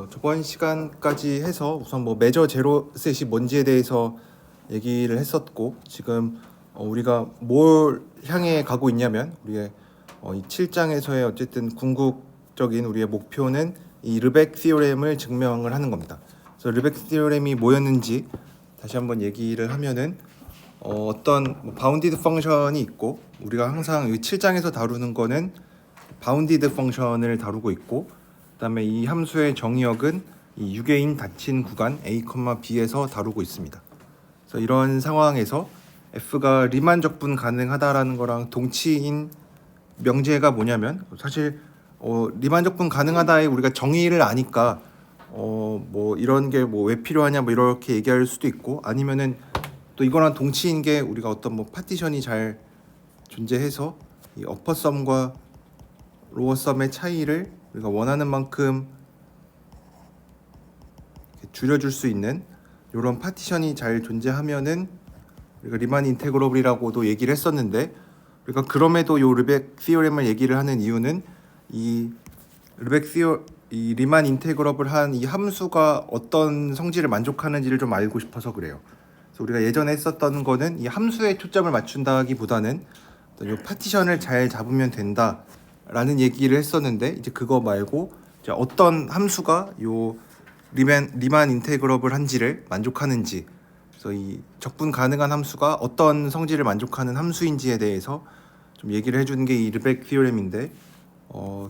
저번 시간까지 해서 우선 뭐 메저 제로셋이 뭔지에 대해서 얘기를 했었고, 지금 우리가 뭘 향해 가고 있냐면 우리의 이 7장에서의 어쨌든 궁극적인 우리의 목표는 이 르벡 티오렘을 증명을 하는 겁니다. 그래서 르벡 티오렘이 뭐였는지 다시 한번 얘기를 하면은 어떤 바운디드 펑션이 있고, 우리가 항상 이 7장에서 다루는 거는 바운디드 펑션을 다루고 있고, 그다음에 이 함수의 정의역은 이 유개인 닫힌 구간 a, b에서 다루고 있습니다. 그래서 이런 상황에서 f가 리만 적분 가능하다라는 거랑 동치인 명제가 뭐냐면, 사실 리만 적분 가능하다에 우리가 정의를 아니까 뭐 이런 게 뭐 왜 필요하냐 뭐 이렇게 얘기할 수도 있고, 아니면은 또 이거랑 동치인 게 우리가 어떤 뭐 파티션이 잘 존재해서 이 어퍼 썸과 로어 썸의 차이를 우리가 원하는 만큼 줄여줄 수 있는 이런 파티션이 잘 존재하면은 우리가 리만 인테그러블이라고도 얘기를 했었는데, 우리가 그럼에도 요 르벡 티오렘을 얘기를 하는 이유는 이 리만 인테그러블 한 이 함수가 어떤 성질을 만족하는지를 좀 알고 싶어서 그래요. 그래서 우리가 예전에 했었던 거는 이 함수에 초점을 맞춘다기보다는 이 파티션을 잘 잡으면 된다라는 얘기를 했었는데, 이제 그거 말고 이제 어떤 함수가 요 리만 인테그러블 한지를 만족하는지, 그래서 이 적분 가능한 함수가 어떤 성질을 만족하는 함수인지에 대해서 좀 얘기를 해주는 게 이 르벡 티오렘인데,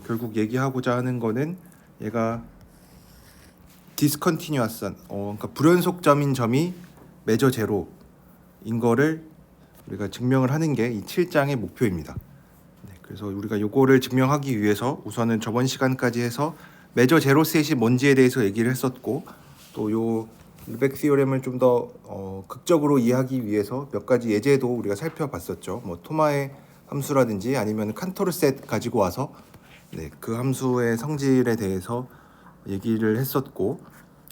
결국 얘기하고자 하는 거는 얘가 디스컨티뉴어스한 그러니까 불연속점인 점이 메저 제로인 거를 우리가 증명을 하는 게 이 7장의 목표입니다. 네, 그래서 우리가 요거를 증명하기 위해서 우선은 저번 시간까지 해서 메저 제로셋이 뭔지에 대해서 얘기를 했었고, 또 요 르벡 티오렘을 좀 더 극적으로 이해하기 위해서 몇 가지 예제도 우리가 살펴봤었죠. 뭐 토마의 함수라든지 아니면 칸토르셋 가지고 와서 그 함수의 성질에 대해서 얘기를 했었고,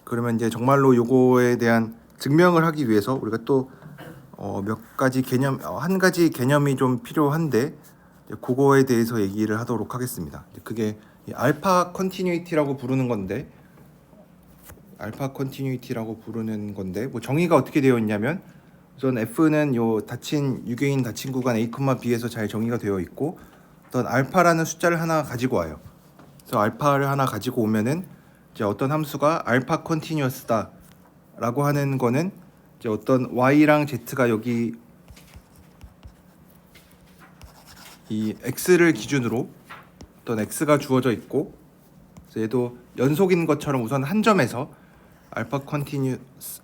그러면 이제 정말로 요거에 대한 증명을 하기 위해서 우리가 또 몇 가지 개념, 한 가지 개념이 좀 필요한데, 그거에 대해서 얘기를 하도록 하겠습니다. 그게 알파 컨티뉴이티라고 부르는 건데, 뭐 정의가 어떻게 되어 있냐면, 우선 f는 요 유개인 닫힌 구간 a, b에서 잘 정의가 되어 있고, 어떤 알파라는 숫자를 하나 가지고 와요. 그래서 알파를 하나 가지고 오면은 이제 어떤 함수가 알파 컨티뉴어스다라고 하는 거는 이제 어떤 y랑 z가 여기 이 x를 기준으로 어떤 x가 주어져 있고, 그래서 얘도 연속인 것처럼 우선 한 점에서 알파 컨티뉴어스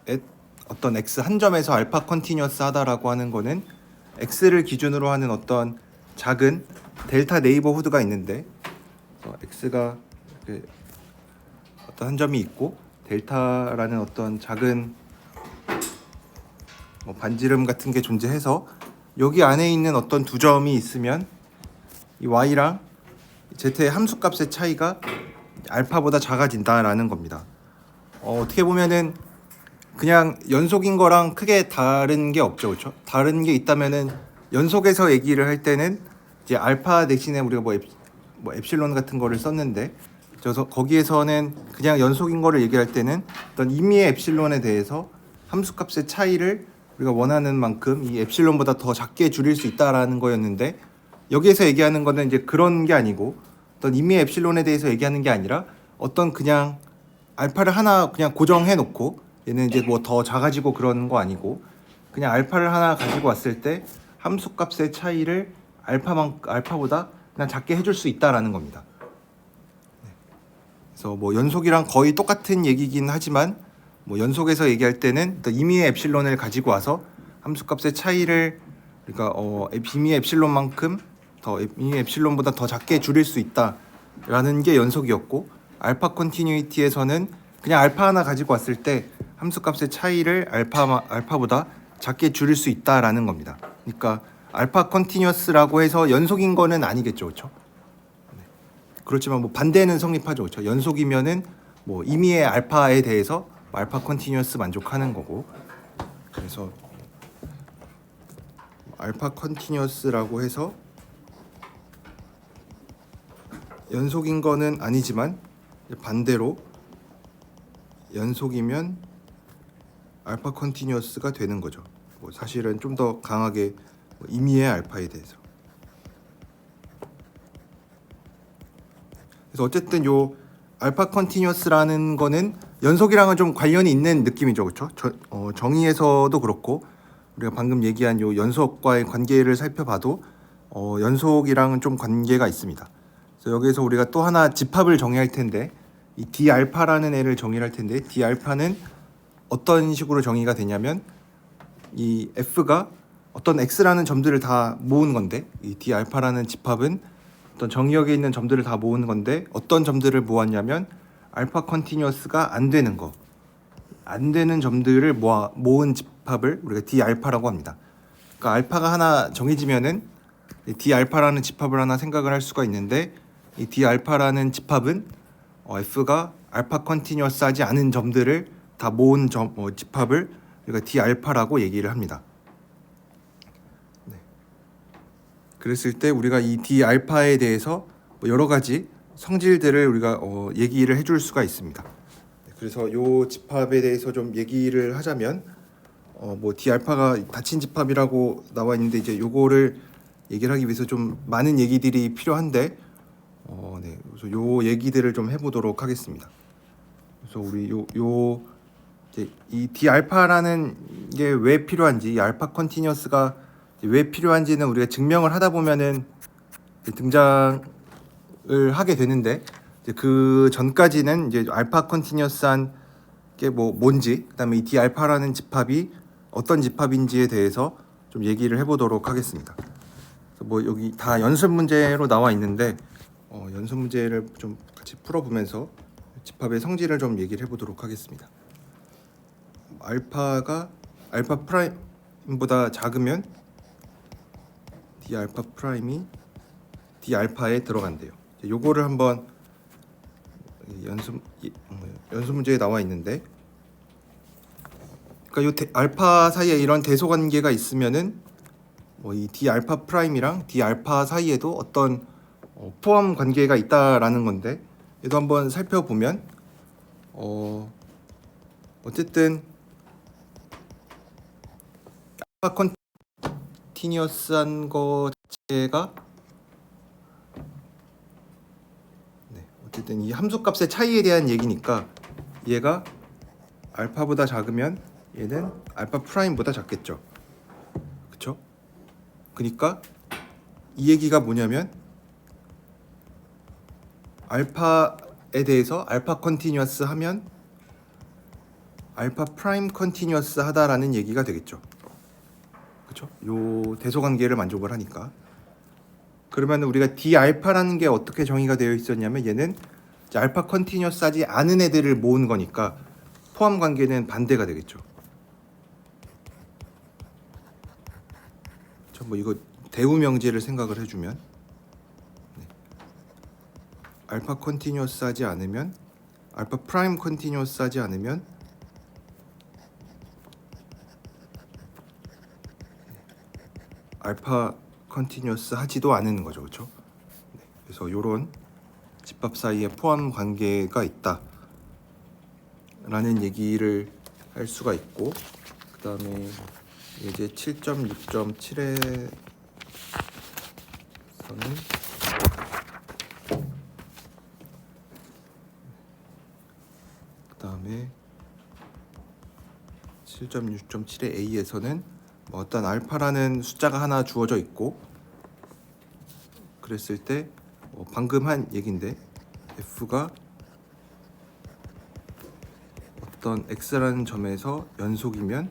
어떤 x 한 점에서 알파 컨티뉴어스 하다라고 하는 거는 x를 기준으로 하는 어떤 작은 델타 네이버후드가 있는데, x가 어떤 한 점이 있고 델타라는 어떤 작은 반지름 같은 게 존재해서 여기 안에 있는 어떤 두 점이 있으면 이 y랑 z의 함수값의 차이가 알파보다 작아진다라는 겁니다. 어떻게 보면은 그냥 연속인 거랑 크게 다른 게 없죠, 그렇죠? 다른 게 있다면은 연속에서 얘기를 할 때는 이제 알파 대신에 우리가 뭐 엡실론 같은 거를 썼는데, 그래서 거기에서는 그냥 연속인 거를 얘기할 때는 어떤 임의의 엡실론에 대해서 함수값의 차이를 우리가 원하는 만큼 이 엡실론보다 더 작게 줄일 수 있다라는 거였는데, 여기에서 얘기하는 거는 이제 그런 게 아니고, 어떤 임의의 엡실론에 대해서 얘기하는 게 아니라 어떤 그냥 알파를 하나 그냥 고정해 놓고, 얘는 이제 뭐 더 작아지고 그런 거 아니고, 그냥 알파를 하나 가지고 왔을 때 함수값의 차이를 알파보다 그냥 작게 해줄 수 있다라는 겁니다. 그래서 뭐 연속이랑 거의 똑같은 얘기긴 하지만, 뭐 연속에서 얘기할 때는 임의의 엡실론을 가지고 와서 함수값의 차이를 그러니까 임의의 엡실론만큼 임의의 엡실론보다 더 작게 줄일 수 있다라는 게 연속이었고, 알파 컨티뉴이티에서는 그냥 알파 하나 가지고 왔을 때 함수값의 차이를 알파보다 작게 줄일 수 있다라는 겁니다. 그러니까 알파 컨티뉴어스라고 해서 연속인 거는 아니겠죠, 그렇죠? 그렇지만 뭐 반대는 성립하죠, 그렇죠? 연속이면은 뭐 임의의 알파에 대해서 알파 컨티뉴어스 만족하는 거고, 그래서 알파 컨티뉴어스라고 해서 연속인 거는 아니지만 반대로 연속이면 알파 컨티뉴어스가 되는 거죠. 뭐 사실은 좀 더 강하게 임의의 알파에 대해서. 그래서 어쨌든 요 알파 컨티뉴어스라는 거는 연속이랑은 좀 관련이 있는 느낌이죠, 그렇죠? 정의에서도 그렇고 우리가 방금 얘기한 요 연속과의 관계를 살펴봐도 연속이랑은 좀 관계가 있습니다. 그래서 여기서 우리가 또 하나 집합을 정의할 텐데 이 d 알파라는 애를 정의할 텐데 d 알파는 어떤 식으로 정의가 되냐면 이 f가 어떤 x라는 점들을 다 모은 건데 이 d 알파라는 집합은 어떤 정의역에 있는 점들을 다 모은 건데 어떤 점들을 모았냐면 알파 컨티뉴어스가 안 되는 거, 안 되는 점들을 모은 집합을 우리가 d 알파라고 합니다. 그러니까 알파가 하나 정해지면은 d 알파라는 집합을 하나 생각을 할 수가 있는데 이 d 알파라는 집합은 f가 알파 컨티뉴어스하지 않은 점들을 다 모은 집합을 우리가 d 알파라고 얘기를 합니다. 네. 그랬을 때 우리가 이 d 알파에 대해서 여러 가지 성질들을 우리가 얘기를 해줄 수가 있습니다. 그래서 이 집합에 대해서 좀 얘기를 하자면 뭐 d 알파가 닫힌 집합이라고 나와 있는데 이제 요거를 얘기를 하기 위해서 좀 많은 얘기들이 필요한데 네. 그래서 요 얘기들을 좀 해보도록 하겠습니다. 그래서 우리 이제 이 d 알파라는 게 왜 필요한지, 이 알파 컨티뉴어스가 왜 필요한지는 우리가 증명을 하다 보면은 등장을 하게 되는데 이제 그 전까지는 이제 알파 컨티뉴어스한 게 뭔지, 그다음에 이 d 알파라는 집합이 어떤 집합인지에 대해서 좀 얘기를 해보도록 하겠습니다. 그래서 뭐 여기 다 연습 문제로 나와 있는데 연습 문제를 좀 같이 풀어보면서 집합의 성질을 좀 얘기를 해보도록 하겠습니다. 알파가 알파 프라임보다 작으면 d 알파 프라임이 d 알파에 들어간대요. 요거를 한번 연습 문제에 나와 있는데, 그러니까 요 알파 사이에 이런 대소 관계가 있으면은 이 d 알파 프라임이랑 d 알파 사이에도 어떤 포함 관계가 있다라는 건데, 얘도 한번 살펴보면 어쨌든 알파 컨티뉴어스한 거 자체가 어쨌든 이 함수값의 차이에 대한 얘기니까 얘가 알파보다 작으면 얘는 알파 프라임보다 작겠죠. 그쵸? 그러니까 이 얘기가 뭐냐면 알파에 대해서 알파 컨티뉴어스 하면 알파 프라임 컨티뉴어스 하다라는 얘기가 되겠죠. 그쵸? 요 대소관계를 만족을 하니까. 그러면 우리가 d 알파라는 게 어떻게 정의가 되어 있었냐면 얘는 알파 컨티뉴어스하지 않은 애들을 모은 거니까 포함 관계는 반대가 되겠죠. 뭐 이거 대우 명제를 생각을 해주면 알파 컨티뉴어스하지 않으면 알파 프라임 컨티뉴어스하지 않으면 알파 컨티뉴어스 하지도 않은 거죠, 그렇죠? 그래서 이런 집합 사이에 포함 관계가 있다라는 얘기를 할 수가 있고, 그 다음에 이제 7.6.7에서는 그 다음에 7.6.7의 A에서는 어떤 알파라는 숫자가 하나 주어져 있고, 그랬을 때 방금 한 얘긴데 F가 어떤 X라는 점에서 연속이면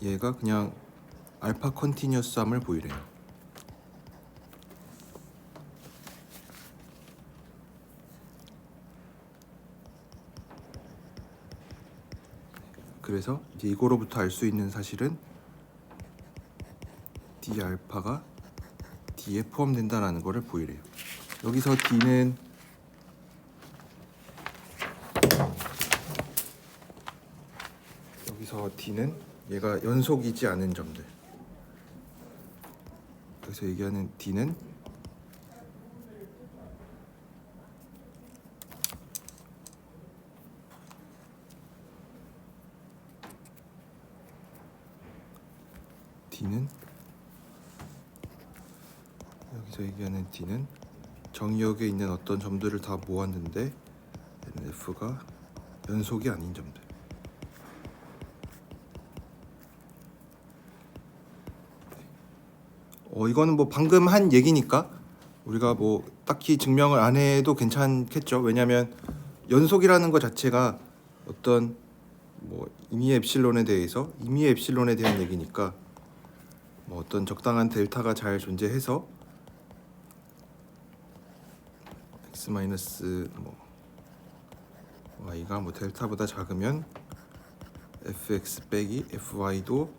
얘가 그냥 알파 컨티뉴어스함을 보이래요. 그래서 이제 이거로부터 알 수 있는 사실은 d 알파가 d에 포함된다라는 것을 보이래요. 여기서 d는 얘가 연속이지 않은 점들. 그래서 얘기하는 d는 여기서 얘기하는 D는 정의역에 있는 어떤 점들을 다 모았는데 얘는 F가 연속이 아닌 점들. 이거는 뭐 방금 한 얘기니까 우리가 뭐 딱히 증명을 안 해도 괜찮겠죠. 왜냐하면 연속이라는 것 자체가 어떤 뭐 임의의 엡실론에 대한 얘기니까 뭐 어떤 적당한 델타가 잘 존재해서 x 마이너스 뭐 y가 뭐 델타보다 작으면 fx 빼기 fy도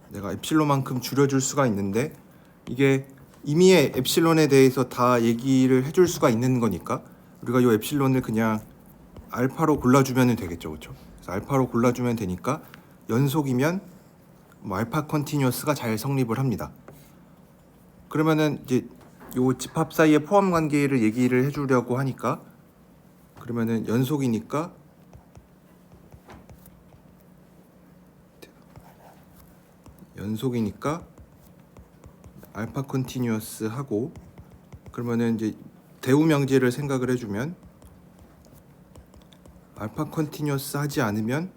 내가 엡실론만큼 줄여줄 수가 있는데 이게 임의의 엡실론에 대해서 다 얘기를 해줄 수가 있는 거니까 우리가 이 엡실론을 그냥 알파로 골라주면 되겠죠, 그렇죠? 그래서 알파로 골라주면 되니까 연속이면 뭐 알파 컨티뉴어스가 잘 성립을 합니다. 그러면은 이제 요 집합 사이의 포함 관계를 얘기를 해주려고 하니까 그러면은 연속이니까 알파 컨티뉴어스 하고 그러면은 이제 대우 명제를 생각을 해주면 알파 컨티뉴어스 하지 않으면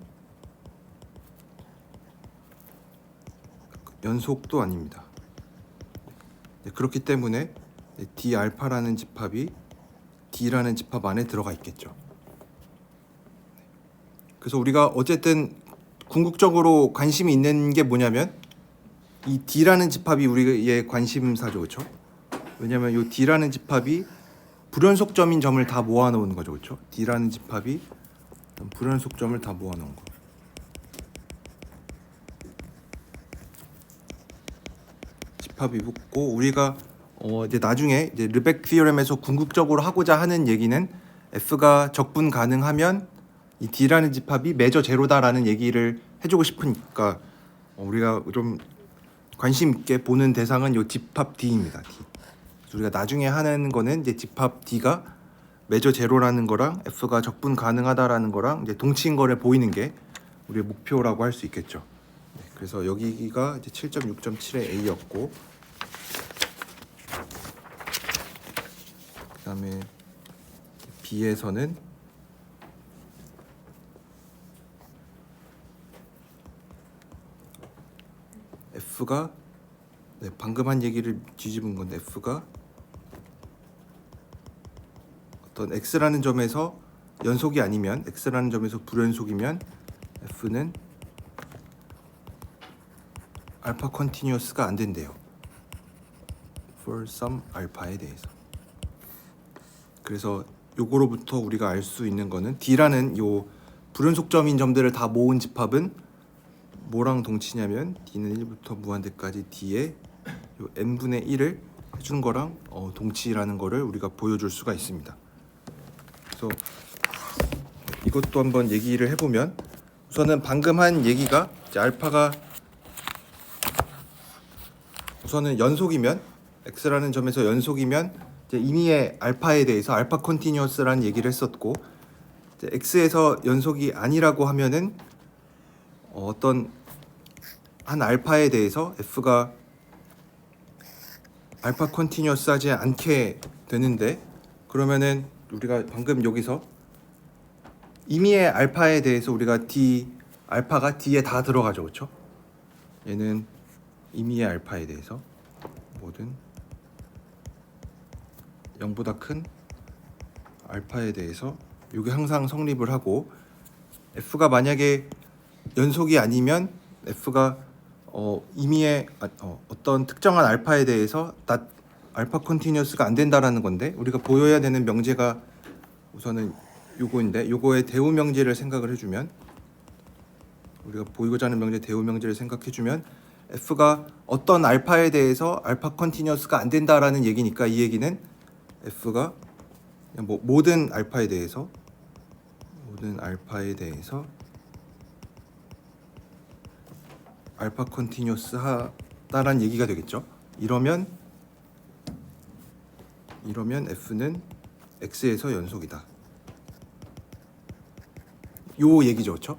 연속도 아닙니다. 그렇기 때문에 D 알파라는 집합이 D라는 집합 안에 들어가 있겠죠. 그래서 우리가 어쨌든 궁극적으로 관심이 있는 게 뭐냐면 이 D라는 집합이 우리의 관심사죠, 그렇죠? 왜냐하면 이 D라는 집합이 불연속점인 점을 다 모아놓은 거죠, 그렇죠? D라는 집합이 불연속점을 다 모아놓은 거. 집합이 붙고 우리가 이제 나중에 이제 르벡 티어렘에서 궁극적으로 하고자 하는 얘기는 F가 적분 가능하면 이 D라는 집합이 매저 제로다라는 얘기를 해주고 싶으니까 우리가 좀 관심 있게 보는 대상은 이 집합 D입니다. D. 우리가 나중에 하는 거는 이제 집합 D가 매저 제로라는 거랑 F가 적분 가능하다라는 거랑 이제 동치인 거를 보이는 게 우리의 목표라고 할 수 있겠죠. 그래서 여기가 이제 7.6.7의 A였고 그다음에 B에서는 F가 방금 한 얘기를 뒤집은 건데 F가 어떤 X라는 점에서 연속이 아니면 X라는 점에서 불연속이면 F는 알파 컨티뉴어스가 안 된대요. for some 알파에 대해서. 그래서 요거로부터 우리가 알 수 있는 거는 D라는 요 불연속점인 점들을 다 모은 집합은 뭐랑 동치냐면 D는 1부터 무한대까지 D의 요 n분의 1을 해준 거랑 동치라는 거를 우리가 보여줄 수가 있습니다. 그래서 이것도 한번 얘기를 해보면 우선은 방금 한 얘기가 이제 알파가 우선은 연속이면 x라는 점에서 연속이면 이제 임의의 알파에 대해서 알파 컨티뉴어스라는 얘기를 했었고 이제 x에서 연속이 아니라고 하면은 어떤 한 알파에 대해서 f가 알파 컨티뉴어스하지 않게 되는데 그러면은 우리가 방금 여기서 임의의 알파에 대해서 우리가 D 알파가 D에 다 들어가죠, 그렇죠? 얘는 임의의 알파에 대해서 모든 0보다 큰 알파에 대해서 이게 항상 성립을 하고 F가 만약에 연속이 아니면 F가 임의의 어떤 특정한 알파에 대해서 알파 컨티뉴어스가 안 된다라는 건데 우리가 보여야 되는 명제가 우선은 요거인데 요거의 대우 명제를 생각을 해주면 우리가 보이고자 하는 명제 대우 명제를 생각해주면 F가 어떤 알파에 대해서 알파 컨티뉴어스가 안 된다라는 얘기니까 이 얘기는 F가 그냥 뭐 모든 알파에 대해서 알파 컨티뉴어스 하다라는 얘기가 되겠죠. 이러면 F는 X에서 연속이다. 요 얘기죠, 그렇죠?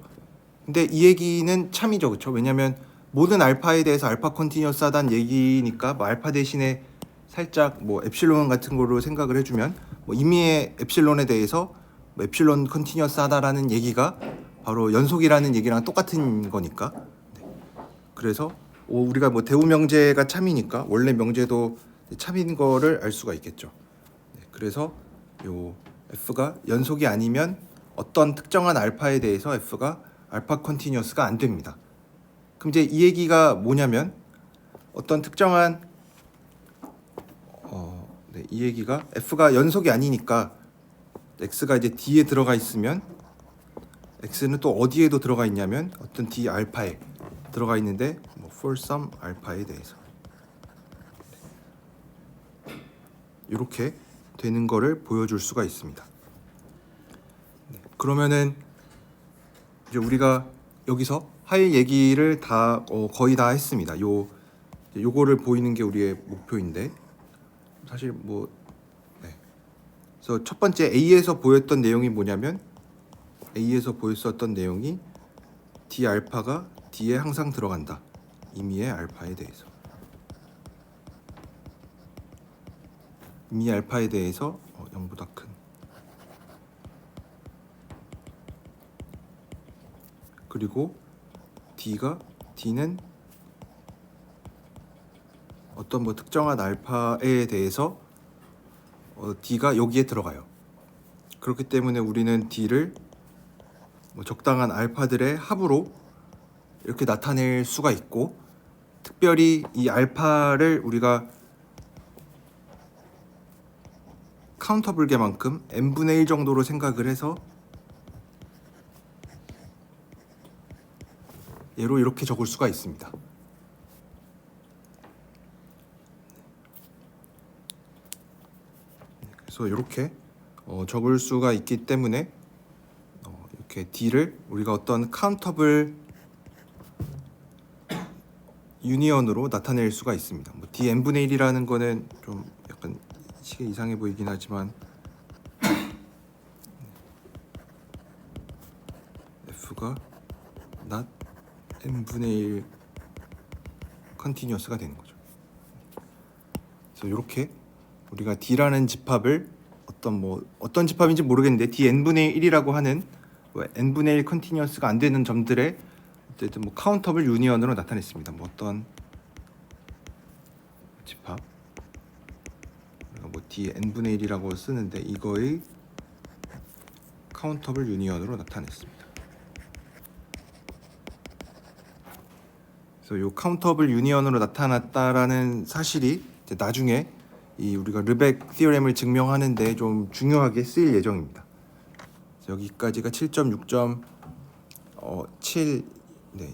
근데 이 얘기는 참이죠, 그렇죠? 왜냐하면 모든 알파에 대해서 알파 컨티뉴어스하다는 얘기니까 뭐 알파 대신에 살짝 뭐 엡실론 같은 거로 생각을 해주면 뭐 임의의 엡실론에 대해서 뭐 엡실론 컨티뉴어스하다라는 얘기가 바로 연속이라는 얘기랑 똑같은 거니까. 네. 그래서 우리가 뭐 대우 명제가 참이니까 원래 명제도 참인 거를 알 수가 있겠죠. 네. 그래서 요 f가 연속이 아니면 어떤 특정한 알파에 대해서 f가 알파 컨티뉴어스가 안 됩니다. 그럼 이제 이 얘기가 뭐냐면 어떤 특정한 네, 이 얘기가 f가 연속이 아니니까 x가 이제 d에 들어가 있으면 x는 또 어디에도 들어가 있냐면 어떤 d 알파에 들어가 있는데 뭐 for some 알파에 대해서 이렇게 되는 거를 보여줄 수가 있습니다. 네, 그러면은 이제 우리가 여기서 할 얘기를 다 거의 다 했습니다. 요거를 보이는 게 우리의 목표인데 사실 뭐 네. 그래서 첫 번째 A에서 보였던 내용이 뭐냐면 A에서 보였었던 내용이 D 알파가 D에 항상 들어간다. 임의의 알파에 대해서. 임의 알파에 대해서 0보다 큰. 그리고 D는 어떤 뭐 특정한 알파에 대해서 D가 여기에 들어가요. 그렇기 때문에 우리는 D를 뭐 적당한 알파들의 합으로 이렇게 나타낼 수가 있고, 특별히 이 알파를 우리가 카운터 불개만큼 n분의 1 정도로 생각을 해서 얘로 이렇게 적을 수가 있습니다. 그래서 이렇게 적을 수가 있기 때문에 이렇게 D를 우리가 어떤 카운터블 유니언으로 나타낼 수가 있습니다. 뭐 D n분의 1이라는 거는 좀 약간 시계 이상해 보이긴 하지만 F가 not n분의 1 컨티뉴어스가 되는 거죠. 그래서 이렇게 우리가 D라는 집합을 어떤 집합인지 모르겠는데 D n분의 1이라고 하는 n분의 1 컨티뉴어스가 안 되는 점들의 어쨌든 뭐 카운터블 유니언으로 나타냈습니다. 뭐 어떤 집합 뭐 D n분의 1이라고 쓰는데 이거의 카운터블 유니언으로 나타냈습니다. 그래서 이 카운터블 유니언으로 나타났다라는 사실이 이제 나중에 이 우리가 르벡 티어렘을 증명하는데 좀 중요하게 쓰일 예정입니다. 여기까지가 7.6.7 네,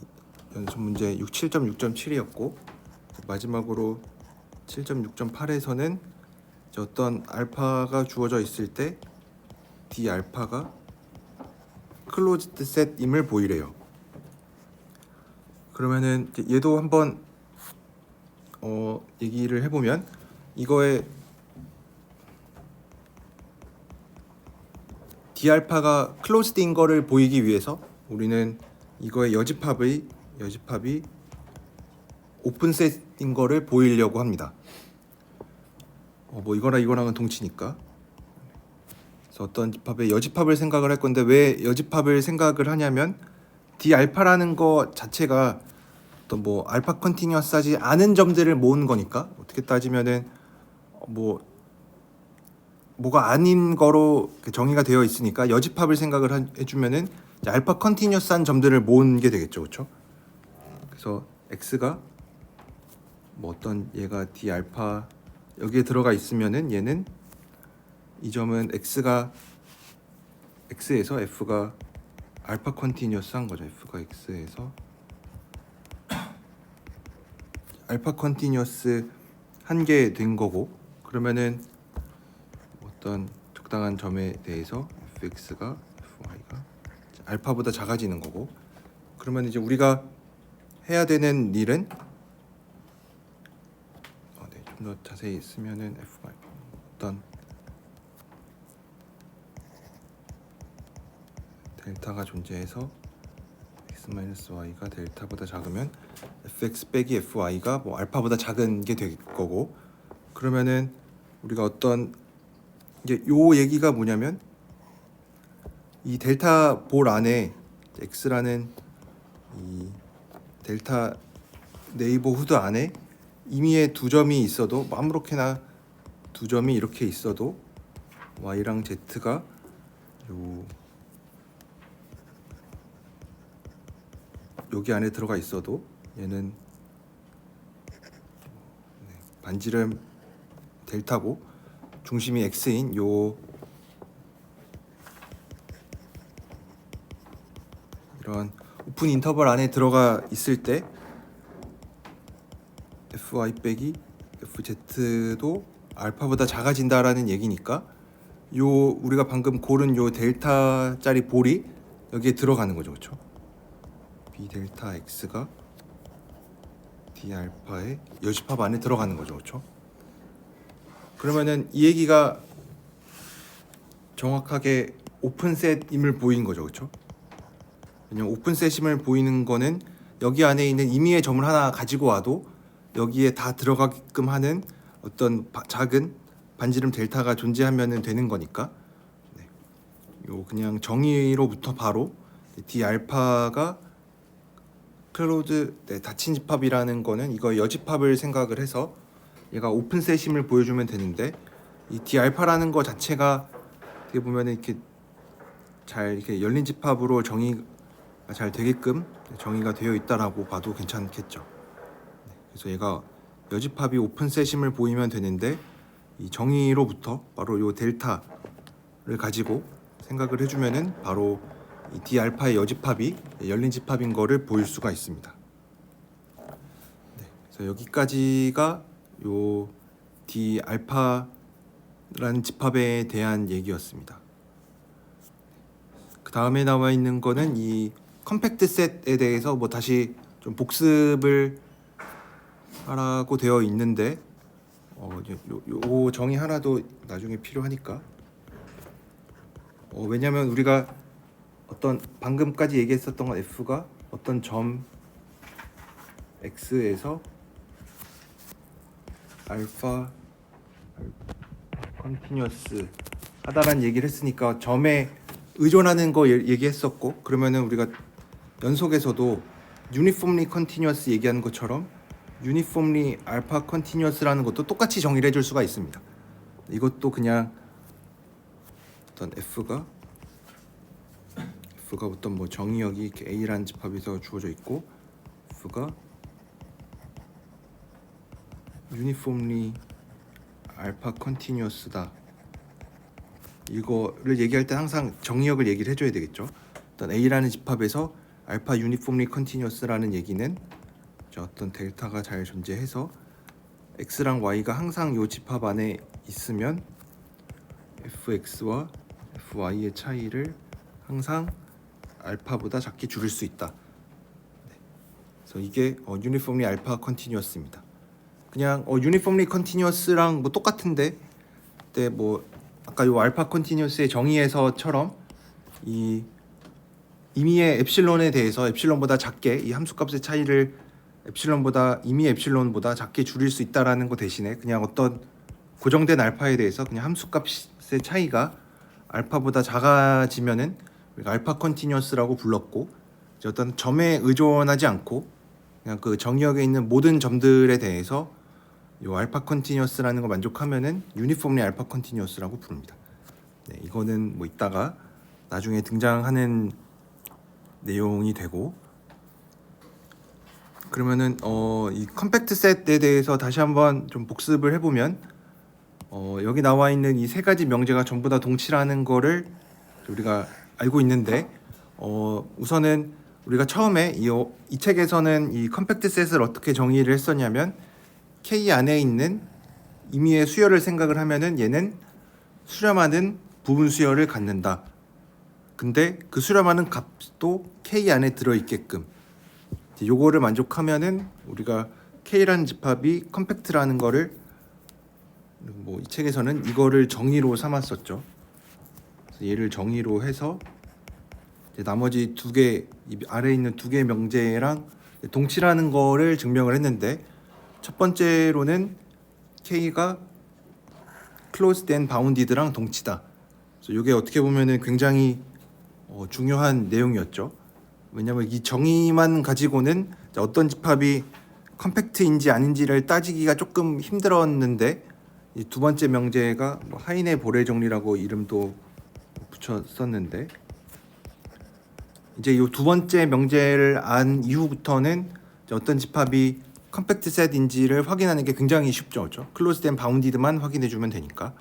연속 문제 7.6.7이었고 마지막으로 7.6.8에서는 어떤 알파가 주어져 있을 때 D 알파가 클로즈드 셋임을 보이래요. 그러면은 얘도 한번 얘기를 해보면 이거에 D 알파가 클로즈드인 거를 보이기 위해서 우리는 이거의 여집합이 오픈셋인 거를 보이려고 합니다. 뭐 이거랑 이거랑은 동치니까. 그래서 어떤 집합의 여집합을 생각을 할 건데 왜 여집합을 생각을 하냐면 D 알파라는 거 자체가 어떤 뭐 알파 컨티뉴어스하지 않은 점들을 모은 거니까 어떻게 따지면은 뭐가 아닌 거로 정의가 되어 있으니까 여집합을 생각을 해주면은 알파 컨티뉴어스한 점들을 모은 게 되겠죠, 그렇죠? 그래서 x가 뭐 어떤 얘가 d 알파 여기에 들어가 있으면은 얘는 이 점은 x에서 f가 알파 컨티뉴어스한 거죠. f가 x에서 알파 컨티뉴어스 한 개 된 거고, 그러면은 어떤 적당한 점에 대해서 fx가 fy가 알파보다 작아지는 거고, 그러면 이제 우리가 해야 되는 일은 좀 더 자세히 쓰면은 fy 어떤 델타가 존재해서 x-y가 델타보다 작으면 fx 빼기 fy가 뭐 알파보다 작은 게 될 거고, 그러면은 우리가 어떤 이제 요 얘기가 뭐냐면 이 델타 볼 안에 x라는 이 델타 네이버후드 안에 임의의 두 점이 있어도 뭐 아무렇게나 두 점이 이렇게 있어도 y랑 z가 요 여기 안에 들어가 있어도 얘는 반지름 델타고 중심이 x인 요 이런 오픈 인터벌 안에 들어가 있을 때 fy 빼기 fz도 알파보다 작아진다라는 얘기니까 요 우리가 방금 고른 요 델타짜리 볼이 여기에 들어가는 거죠, 그렇죠? b 델타 x가 d 알파의 여집합 안에 들어가는 거죠, 그렇죠? 그러면은 이 얘기가 정확하게 오픈셋임을 보인 거죠, 그렇죠? 왜냐면 오픈셋임을 보이는 거는 여기 안에 있는 임의의 점을 하나 가지고 와도 여기에 다 들어가게끔 하는 어떤 작은 반지름 델타가 존재하면 되는 거니까 네. 요 그냥 정의로부터 바로 d 알파가 클로즈 닫힌 집합이라는 거는 이거 여집합을 생각을 해서 얘가 오픈셋임을 보여주면 되는데 이 d 알파라는 거 자체가 어떻게 보면 이렇게 잘 이렇게 열린 집합으로 정의가 잘 되게끔 정의가 되어 있다라고 봐도 괜찮겠죠. 그래서 얘가 여집합이 오픈셋임을 보이면 되는데 이 정의로부터 바로 요 델타를 가지고 생각을 해주면은 바로 이 d 알파의 여집합이 열린 집합인 거를 보일 수가 있습니다. 네, 그래서 여기까지가 요 d 알파라는 집합에 대한 얘기였습니다. 그 다음에 나와 있는 거는 이 컴팩트 셋에 대해서 뭐 다시 좀 복습을 하라고 되어 있는데 요 정의 하나도 나중에 필요하니까 왜냐면 우리가 어떤 방금까지 얘기했었던 건 f가 어떤 점 x에서 알파 컨티뉴어스 하다라는 얘기를 했으니까 점에 의존하는 거 얘기했었고 그러면은 우리가 연속에서도 유니폼리 컨티뉴어스 얘기하는 것처럼 유니폼리 알파 컨티뉴어스라는 것도 똑같이 정의를 해줄 수가 있습니다. 이것도 그냥 어떤 f가 어떤 뭐 정의역이 이렇게 a라는 집합에서 주어져 있고 f가 유니폼리 알파 컨티뉴어스다. 이거를 얘기할 때 항상 정의역을 얘기를 해줘야 되겠죠. 어떤 a라는 집합에서 알파 유니폼리 컨티뉴어스라는 얘기는 어떤 델타가 잘 존재해서 x랑 y가 항상 이 집합 안에 있으면 fx와 fy의 차이를 항상 알파보다 작게 줄일 수 있다. 네. 그래서 이게 유니폼리 알파 컨티뉴어스입니다. 그냥 유니폼리 컨티뉴어스랑 뭐 똑같은데 그때 뭐 아까 요 알파 컨티뉴어스의 정의에서처럼 이 임의의 엡실론에 대해서 엡실론보다 작게 이 함수값의 차이를 엡실론보다 임의의 엡실론보다 작게 줄일 수 있다라는 거 대신에 그냥 어떤 고정된 알파에 대해서 그냥 함수값의 차이가 알파보다 작아지면은 우리가 알파 컨티뉴어스라고 불렀고 이제 어떤 점에 의존하지 않고 그냥 그 정의역에 있는 모든 점들에 대해서 요 알파 컨티뉴어스라는 걸 만족하면은 유니폼리 알파 컨티뉴어스라고 부릅니다. 네, 이거는 뭐 이따가 나중에 등장하는 내용이 되고 그러면은 이 컴팩트 셋에 대해서 다시 한번 좀 복습을 해보면 여기 나와 있는 이 세 가지 명제가 전부 다 동치라는 거를 우리가 알고 있는데 우선은 우리가 처음에 이 책에서는 이 컴팩트 셋을 어떻게 정의를 했었냐면 K 안에 있는 임의의 수열을 생각을 하면은 얘는 수렴하는 부분 수열을 갖는다. 근데 그 수렴하는 값도 K 안에 들어있게끔 요거를 만족하면은 우리가 K라는 집합이 컴팩트라는 거를 뭐 이 책에서는 이거를 정의로 삼았었죠. 그래서 얘를 정의로 해서 이제 나머지 두 개 아래에 있는 두 개 명제랑 동치라는 거를 증명을 했는데 첫 번째로는 K가 closed and bounded랑 동치다. 그래서 이게 어떻게 보면은 굉장히 중요한 내용이었죠. 왜냐하면 이 정의만 가지고는 어떤 집합이 컴팩트인지 아닌지를 따지기가 조금 힘들었는데, 이 두 번째 명제가 뭐 하인의 보레 정리라고 이름도 붙였었는데, 이제 이 두 번째 명제를 안 이후부터는 어떤 집합이 컴팩트 셋인지를 확인하는 게 굉장히 쉽죠. 그렇죠? 클로즈드 앤 바운디드만 확인해 주면 되니까.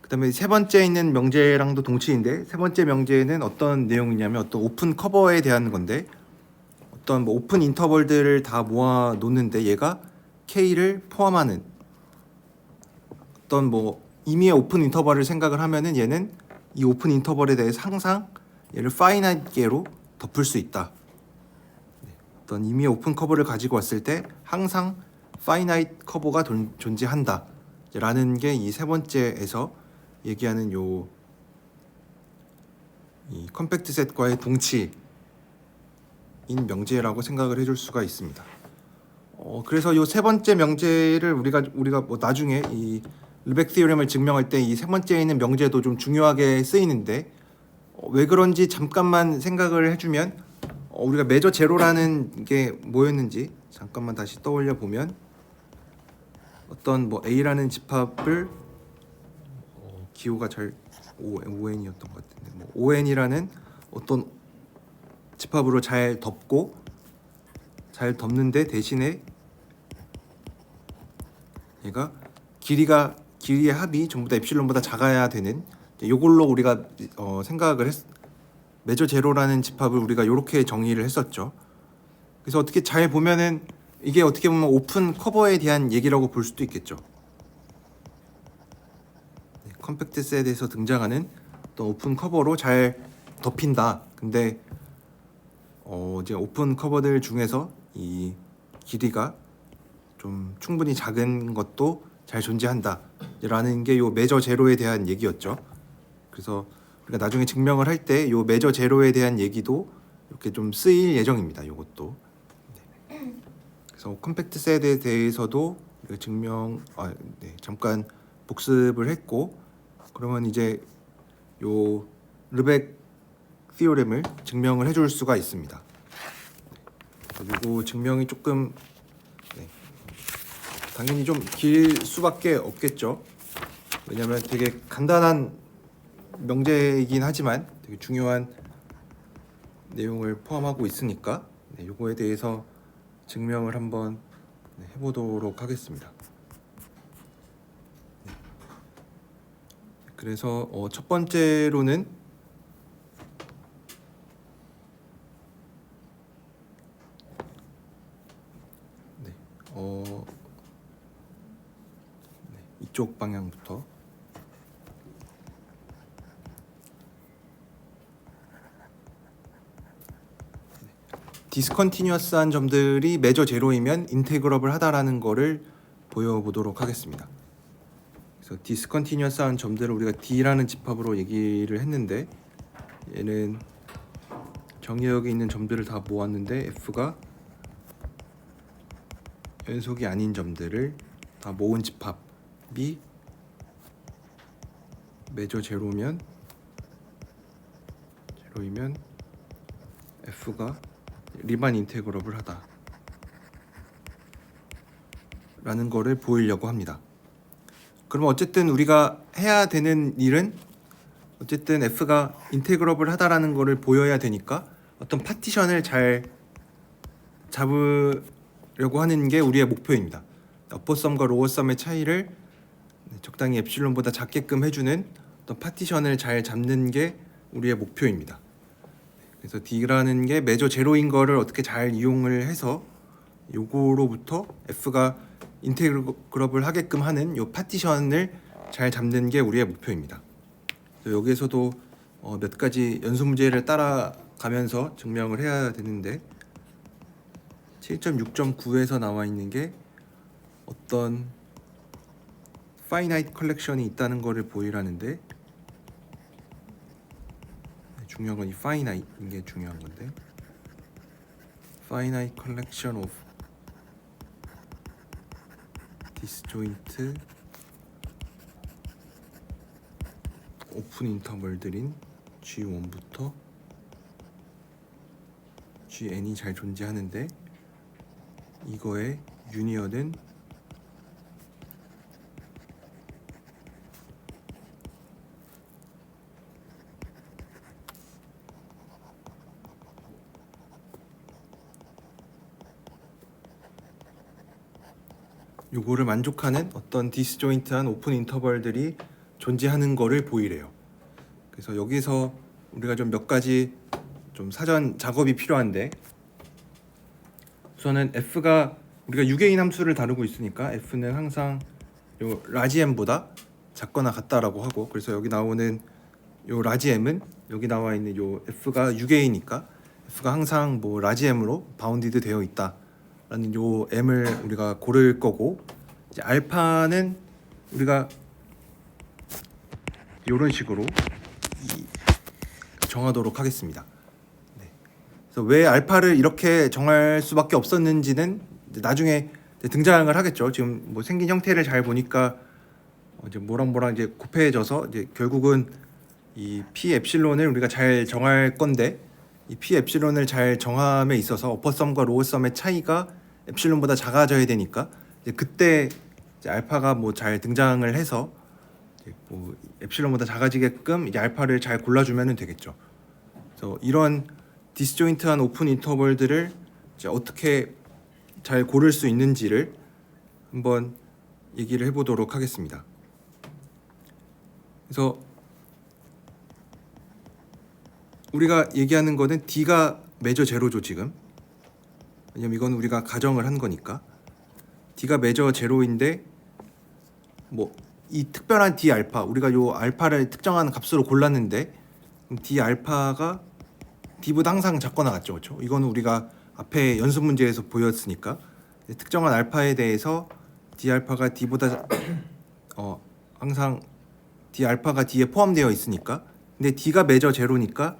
그다음에 세 번째 있는 명제랑도 동치인데, 세 번째 명제는 어떤 내용이냐면 어떤 오픈 커버에 대한 건데, 어떤 뭐 오픈 인터벌들을 다 모아 놓는데 얘가 K를 포함하는 어떤 뭐 임의의 오픈 인터벌을 생각을 하면은 얘는 이 오픈 인터벌에 대해서 항상 얘를 파이나이트 개로 덮을 수 있다. 어떤 임의의 오픈 커버를 가지고 왔을 때 항상 파이나이트 커버가 존재한다 라는 게 이 세 번째에서 얘기하는 이 컴팩트 셋과의 동치인 명제라고 생각을 해줄 수가 있습니다. 그래서 이 세 번째 명제를 우리가 뭐 나중에 이 르벡 티오렘을 증명할 때 이 세 번째에 있는 명제도 좀 중요하게 쓰이는데, 왜 그런지 잠깐만 생각을 해주면, 우리가 메저 제로라는 게 뭐였는지 잠깐만 다시 떠올려 보면, 어떤 뭐 A라는 집합을 기호가 잘 ON이었던 것 같은데, 뭐 ON이라는 어떤 집합으로 잘 덮는데 대신에 얘가 길이의 합이 전부 다 엡실론보다 작아야 되는, 요걸로 우리가 생각을 메저 제로라는 집합을 우리가 이렇게 정의를 했었죠. 그래서 어떻게 잘 보면은 이게 어떻게 보면 오픈 커버에 대한 얘기라고 볼 수도 있겠죠. 컴팩트 셋에서 등장하는 어떤 오픈 커버로 잘 덮인다. 근데 이제 오픈 커버들 중에서 이 길이가 좀 충분히 작은 것도 잘 존재한다 라는 게 요 메저 제로에 대한 얘기였죠. 그래서 우리가 나중에 증명을 할 때 요 메저 제로에 대한 얘기도 이렇게 좀 쓰일 예정입니다. 요것도. 그래서 컴팩트 셋에 대해서도 잠깐 복습을 했고, 그러면 이제 요 르벡 티오렘을 증명을 해줄 수가 있습니다. 그리고 증명이 조금 당연히 좀 길 수밖에 없겠죠. 왜냐하면 되게 간단한 명제이긴 하지만 되게 중요한 내용을 포함하고 있으니까 요거에 대해서 증명을 한번 해보도록 하겠습니다. 그래서 첫 번째로는 이쪽 방향부터 디스컨티뉴어스한 점들이 메저 제로이면 인테그러블 하다라는 거를 보여보도록 하겠습니다. 그래서 디스컨티뉴어스한 점들을 우리가 D라는 집합으로 얘기를 했는데, 얘는 정의역에 있는 점들을 다 모았는데 F가 연속이 아닌 점들을 다 모은 집합이 메저 제로이면 F가 리만 인테그러블 하다 라는 거를 보이려고 합니다. 그러면 어쨌든 우리가 해야 되는 일은 어쨌든 F가 인테그러블 하다라는 거를 보여야 되니까 어떤 파티션을 잘 잡으려고 하는 게 우리의 목표입니다. 어퍼썸과 로어썸의 차이를 적당히 엡실론보다 작게끔 해주는 어떤 파티션을 잘 잡는 게 우리의 목표입니다. 그래서 D라는 게 메저 제로인 거를 어떻게 잘 이용을 해서 요거로부터 F가 인테그러블 하게끔 하는 요 파티션을 잘 잡는 게 우리의 목표입니다. 여기에서도 몇 가지 연속 문제를 따라가면서 증명을 해야 되는데, 7.6.9에서 나와 있는 게 어떤 파이나이트 컬렉션이 있다는 거를 보이라는데, 중요한 건 이 파이나이트인 게 중요한 건데, finite collection of 디스조인트 오픈 인터벌들인 G1부터 Gn이 잘 존재하는데 이거의 유니언은 요거를 만족하는 어떤 디스조인트한 오픈 인터벌들이 존재하는 거를 보이래요. 그래서 여기서 우리가 좀 몇 가지 좀 사전 작업이 필요한데, 우선은 f가 우리가 유개인 함수를 다루고 있으니까 f는 항상 요 라지 m보다 작거나 같다라고 하고, 그래서 여기 나오는 요 라지 m은 여기 나와 있는 요 f가 유개이니까 f가 항상 뭐 라지 m으로 바운디드 되어 있다라는 요 m을 우리가 고를 거고, 이제 알파는 우리가 이런 식으로 정하도록 하겠습니다. 네. 그래서 왜 알파를 이렇게 정할 수밖에 없었는지는 나중에 등장을 하겠죠. 지금 뭐 생긴 형태를 잘 보니까 이제 뭐랑 이제 곱해져서 이제 결국은 이 p 엡실론을 우리가 잘 정할 건데, 이 p 엡실론을 잘 정함에 있어서 어퍼썸과 로어썸의 차이가 엡실론보다 작아져야 되니까 이제 그때 이제 알파가 뭐 잘 등장을 해서 뭐 엡실론보다 작아지게끔 이제 알파를 잘 골라주면 되겠죠. 그래서 이런 디스조인트한 오픈 인터벌들을 이제 어떻게 잘 고를 수 있는지를 한번 얘기를 해보도록 하겠습니다. 그래서 우리가 얘기하는 거는 D가 매저 제로죠 지금. 왜냐면 이건 우리가 가정을 한 거니까. D가 매저 제로인데 뭐 이 특별한 D 알파, 우리가 요 알파를 특정한 값으로 골랐는데 D 알파가 D보다 항상 작거나 같죠, 그렇죠? 이거는 우리가 앞에 연습 문제에서 보였으니까 특정한 알파에 대해서 D 알파가 D보다 항상 D 알파가 D에 포함되어 있으니까, 근데 D가 매저 제로니까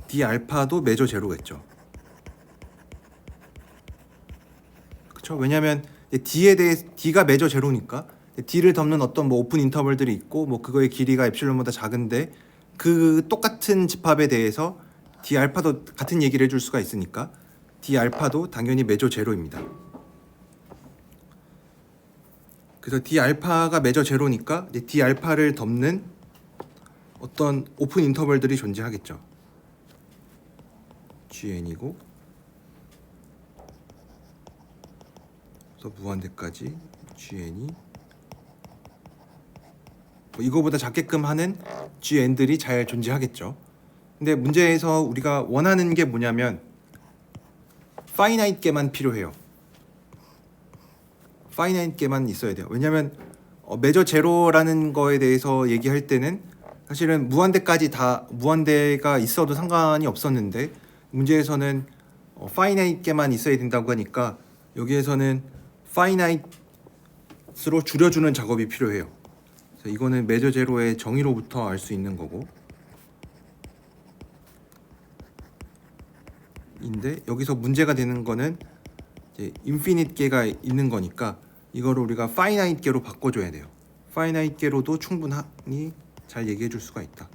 D 알파도 매저 제로겠죠. 그렇죠? 왜냐하면 D에 대해 D가 매저 제로니까 D를 덮는 어떤 뭐 오픈 인터벌들이 있고 뭐 그거의 길이가 엡실론보다 작은데 그 똑같은 집합에 대해서 D 알파도 같은 얘기를 해줄 수가 있으니까 D 알파도 당연히 매저 제로입니다. 그래서 D 알파가 매저 제로니까 이제 D 알파를 덮는 어떤 오픈 인터벌들이 존재하겠죠. Gn이고 그래서 무한대까지 Gn이 뭐 이거보다 작게끔 하는 Gn들이 잘 존재하겠죠. 근데 문제에서 우리가 원하는 게 뭐냐면 파이나이트게만 필요해요. 파이나이트게만 있어야 돼요. 왜냐면 매저 제로라는 거에 대해서 얘기할 때는 사실은 무한대까지 다 무한대가 있어도 상관이 없었는데 문제에서는 파이나이트게만 있어야 된다고 하니까 여기에서는 파이나이트로 줄여주는 작업이 필요해요. 그래서 이거는 매저 제로의 정의로부터 알 수 있는 거고, 인데 여기서 문제가 되는 거는 이제 인피니트계가 있는 거니까 이거를 우리가 파이나이트계로 바꿔줘야 돼요. 파이나이트계로도 충분히 잘 얘기해 줄 수가 있다.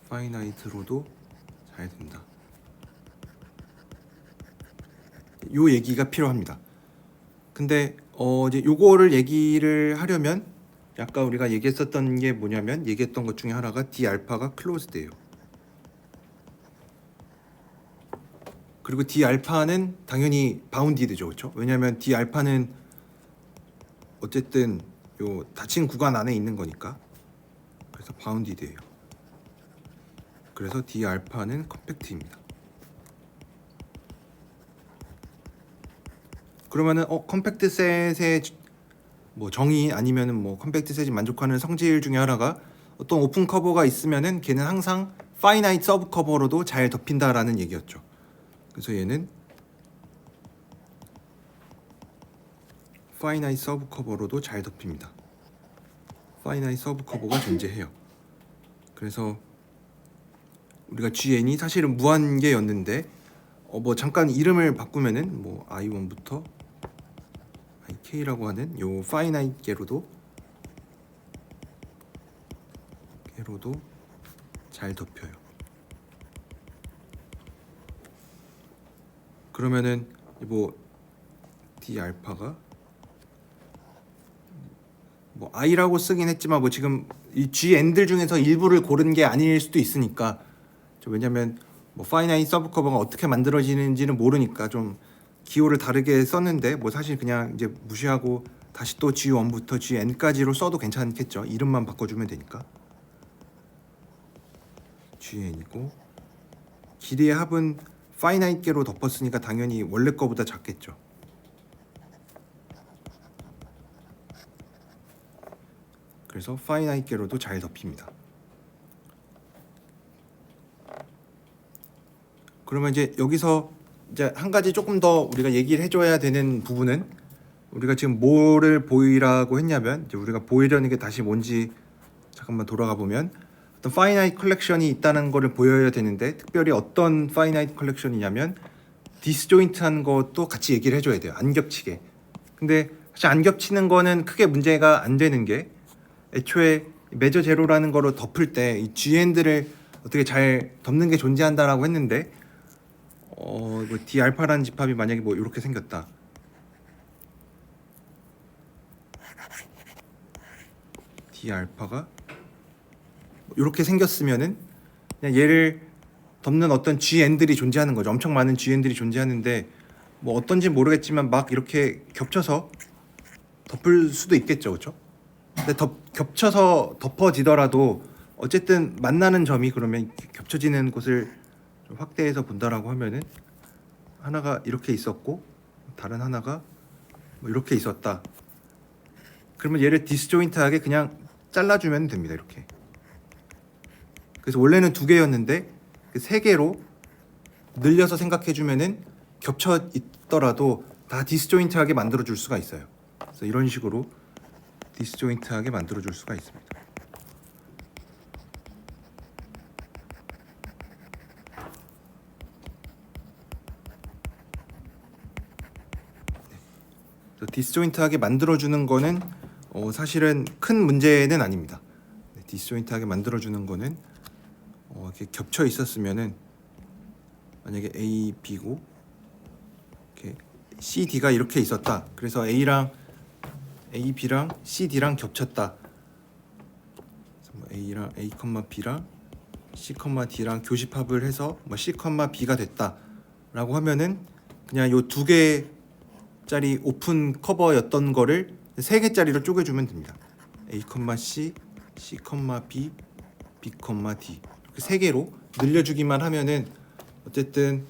파이나이트로도 잘 된다. 요 얘기가 필요합니다. 근데 이제 요거를 얘기를 하려면 아까 우리가 얘기했었던 게 뭐냐면 얘기했던 것 중에 하나가 D 알파가 클로즈드예요. 그리고 D 알파는 당연히 바운디드죠, 그렇죠? 왜냐하면 D 알파는 어쨌든 요 닫힌 구간 안에 있는 거니까. 그래서 바운디드예요. 그래서 D 알파는 컴팩트입니다. 그러면은 컴팩트 셋의 뭐 정의 아니면은 뭐 컴팩트 셋이 만족하는 성질 중에 하나가 어떤 오픈 커버가 있으면은 걔는 항상 파이나이트 서브 커버로도 잘 덮인다라는 얘기였죠. 그래서 얘는 파이나이트 서브 커버로도 잘 덮입니다. 파이나이트 서브 커버가 존재해요. 그래서 우리가 GN이 사실은 무한계였는데 뭐 잠깐 이름을 바꾸면은 뭐 I1부터 IK라고 하는 요 파이나이트 게로도 잘 덮여요. 그러면은 뭐 D 알파가 뭐 I라고 쓰긴 했지만 뭐 지금 이 GN들 중에서 일부를 고른 게 아닐 수도 있으니까, 왜냐면 뭐 파이나이트 서브커버가 어떻게 만들어지는지는 모르니까 좀 기호를 다르게 썼는데 뭐 사실 그냥 이제 무시하고 다시 또 G1부터 GN까지로 써도 괜찮겠죠. 이름만 바꿔주면 되니까. GN이고 길이의 합은 파이나이트계로 덮었으니까 당연히 원래 거보다 작겠죠. 그래서 파이나이트계로도 잘 덮입니다. 그러면 이제 여기서 이제 한 가지 조금 더 우리가 얘기를 해줘야 되는 부분은, 우리가 지금 뭐를 보이라고 했냐면, 이제 우리가 보이려는 게 다시 뭔지 잠깐만 돌아가 보면 어떤 파이나이트 컬렉션이 있다는 거를 보여야 되는데, 특별히 어떤 파이나이트 컬렉션이냐면 디스조인트한 것도 같이 얘기를 해줘야 돼요. 안 겹치게. 근데 사실 안 겹치는 거는 크게 문제가 안 되는 게, 애초에 메저 제로라는 거로 덮을 때 이 GN들을 어떻게 잘 덮는 게 존재한다라고 했는데, 뭐 D 알파라는 집합이 만약에 뭐 이렇게 생겼다. D 알파가 이렇게 생겼으면은 그냥 얘를 덮는 어떤 GN들이 존재하는 거죠. 엄청 많은 GN들이 존재하는데 뭐 어떤지 모르겠지만 막 이렇게 겹쳐서 덮을 수도 있겠죠, 그렇죠? 근데 겹쳐서 덮어지더라도 어쨌든 만나는 점이, 그러면 겹쳐지는 곳을 좀 확대해서 본다라고 하면은 하나가 이렇게 있었고 다른 하나가 뭐 이렇게 있었다. 그러면 얘를 디스조인트하게 그냥 잘라주면 됩니다. 이렇게. 그래서 원래는 2개였는데 3개로 늘려서 생각해주면은 겹쳐 있더라도 다 디스조인트하게 만들어줄 수가 있어요. 그래서 이런 식으로 디스조인트하게 만들어줄 수가 있습니다. 디스조인트하게 만들어주는 거는 사실은 큰 문제는 아닙니다. 디스조인트하게 만들어주는 거는 이렇게 겹쳐 있었으면은, 만약에 A, B고 이렇게 C, D가 이렇게 있었다. 그래서 A랑 A, B랑 C, D랑 겹쳤다. A랑 A, B랑 C, D랑 교집합을 해서 뭐 C, B가 됐다라고 하면은 그냥 요 2개짜리 오픈 커버였던 거를 3개짜리로 쪼개주면 됩니다. A, C, C, B, B, D 이렇게 3개로 늘려주기만 하면은 어쨌든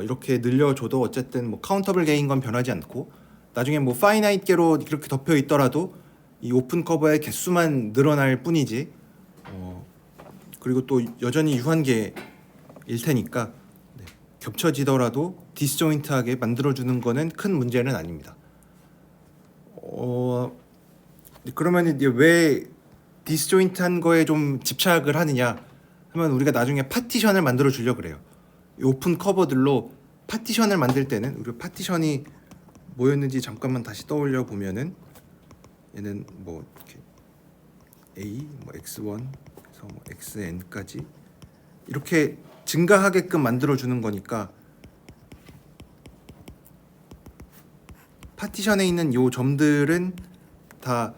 이렇게 늘려줘도 어쨌든 뭐 카운터블 게인 건 변하지 않고, 나중에 뭐 파이나이트계로 이렇게 덮여 있더라도 이 오픈 커버의 개수만 늘어날 뿐이지, 그리고 또 여전히 유한계일 테니까 겹쳐지더라도 디스조인트하게 만들어주는 거는 큰 문제는 아닙니다. 그러면 이제 왜 디스조인트한 거에 좀 집착을 하느냐 하면, 우리가 나중에 파티션을 만들어 주려고 그래요. 이 오픈 커버들로 파티션을 만들 때는, 우리 파티션이 뭐였는지 잠깐만 다시 떠올려 보면은, 얘는 뭐 이렇게 A, 뭐 X1에서 뭐 XN까지 이렇게 증가하게끔 만들어 주는 거니까, 파티션에 있는 요 점들은 다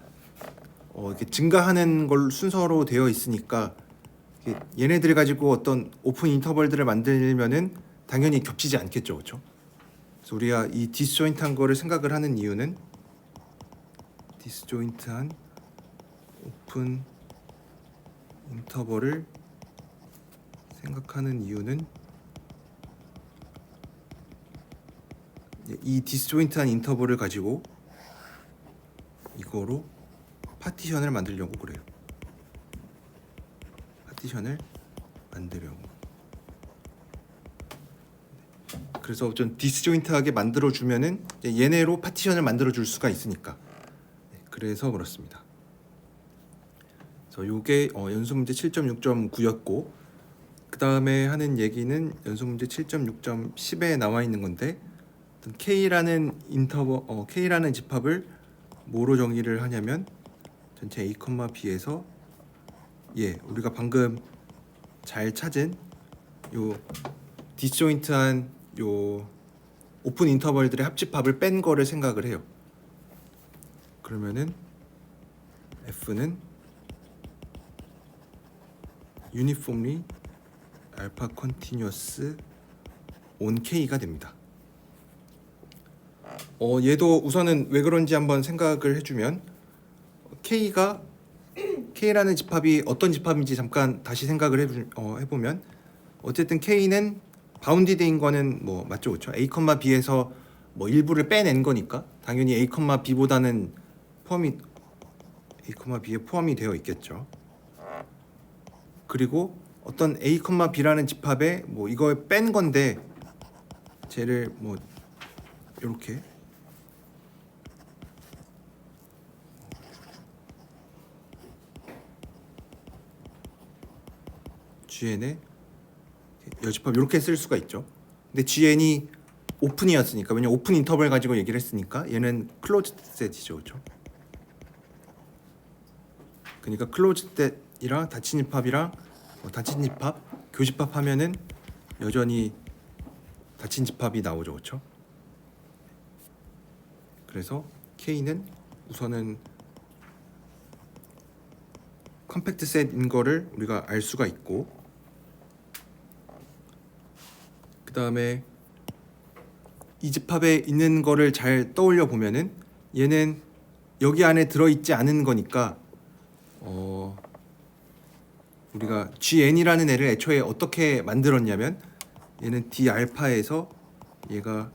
이렇게 증가하는 걸 순서로 되어 있으니까, 얘네들 가지고 어떤 오픈 인터벌들을 만들면은 당연히 겹치지 않겠죠, 그렇죠? 그래서 우리가 이 디스조인트한 거를 생각을 하는 이유는, 디스조인트한 오픈 인터벌을 생각하는 이유는, 이 디스조인트한 인터벌을 가지고 이거로 파티션을 만들려고 그래요. 파티션을 만들려고. 그래서 좀 디스조인트하게 만들어주면은 얘네로 파티션을 만들어줄 수가 있으니까. 그래서 그렇습니다. 그래서 요게 연수 문제 7.6.9였고, 그 다음에 하는 얘기는 연속문제 7.6.10에 나와 있는 건데 K라는 K라는 집합을 뭐로 정의를 하냐면 전체 A, B에서 우리가 방금 잘 찾은 요 디스조인트한 요 오픈 인터벌들의 합집합을 뺀 거를 생각을 해요. 그러면은 F는 유니폼리 알파 컨티뉴어스 온 K가 됩니다. 얘도 우선은 왜 그런지 한번 생각을 해주면 K라는 집합이 어떤 집합인지 잠깐 다시 생각을 해보면 어쨌든 K는 바운디드인 거는 뭐 맞죠, 그렇죠? A, B에서 뭐 일부를 빼낸 거니까 당연히 A, B보다는 A, B에 포함이 되어 있겠죠. 그리고 어떤 A, B라는 집합에 뭐 이걸 뺀 건데 쟤를 뭐 이렇게 GN의 여집합 이렇게 쓸 수가 있죠. 근데 GN이 오픈이었으니까, 왜냐면 오픈 인터벌 가지고 얘기를 했으니까 얘는 클로즈드 셋이죠, 그렇죠? 그러니까 클로즈드 셋이랑 닫힌 집합이랑 닫힌 집합, 교집합 하면은 여전히 닫힌 집합이 나오죠, 그렇죠? 그래서 K는 우선은 컴팩트 셋인 거를 우리가 알 수가 있고, 그 다음에 이 집합에 있는 거를 잘 떠올려 보면은 얘는 여기 안에 들어있지 않은 거니까 우리가 GN이라는 애를 애초에 어떻게 만들었냐면 얘는 D 알파에서 얘가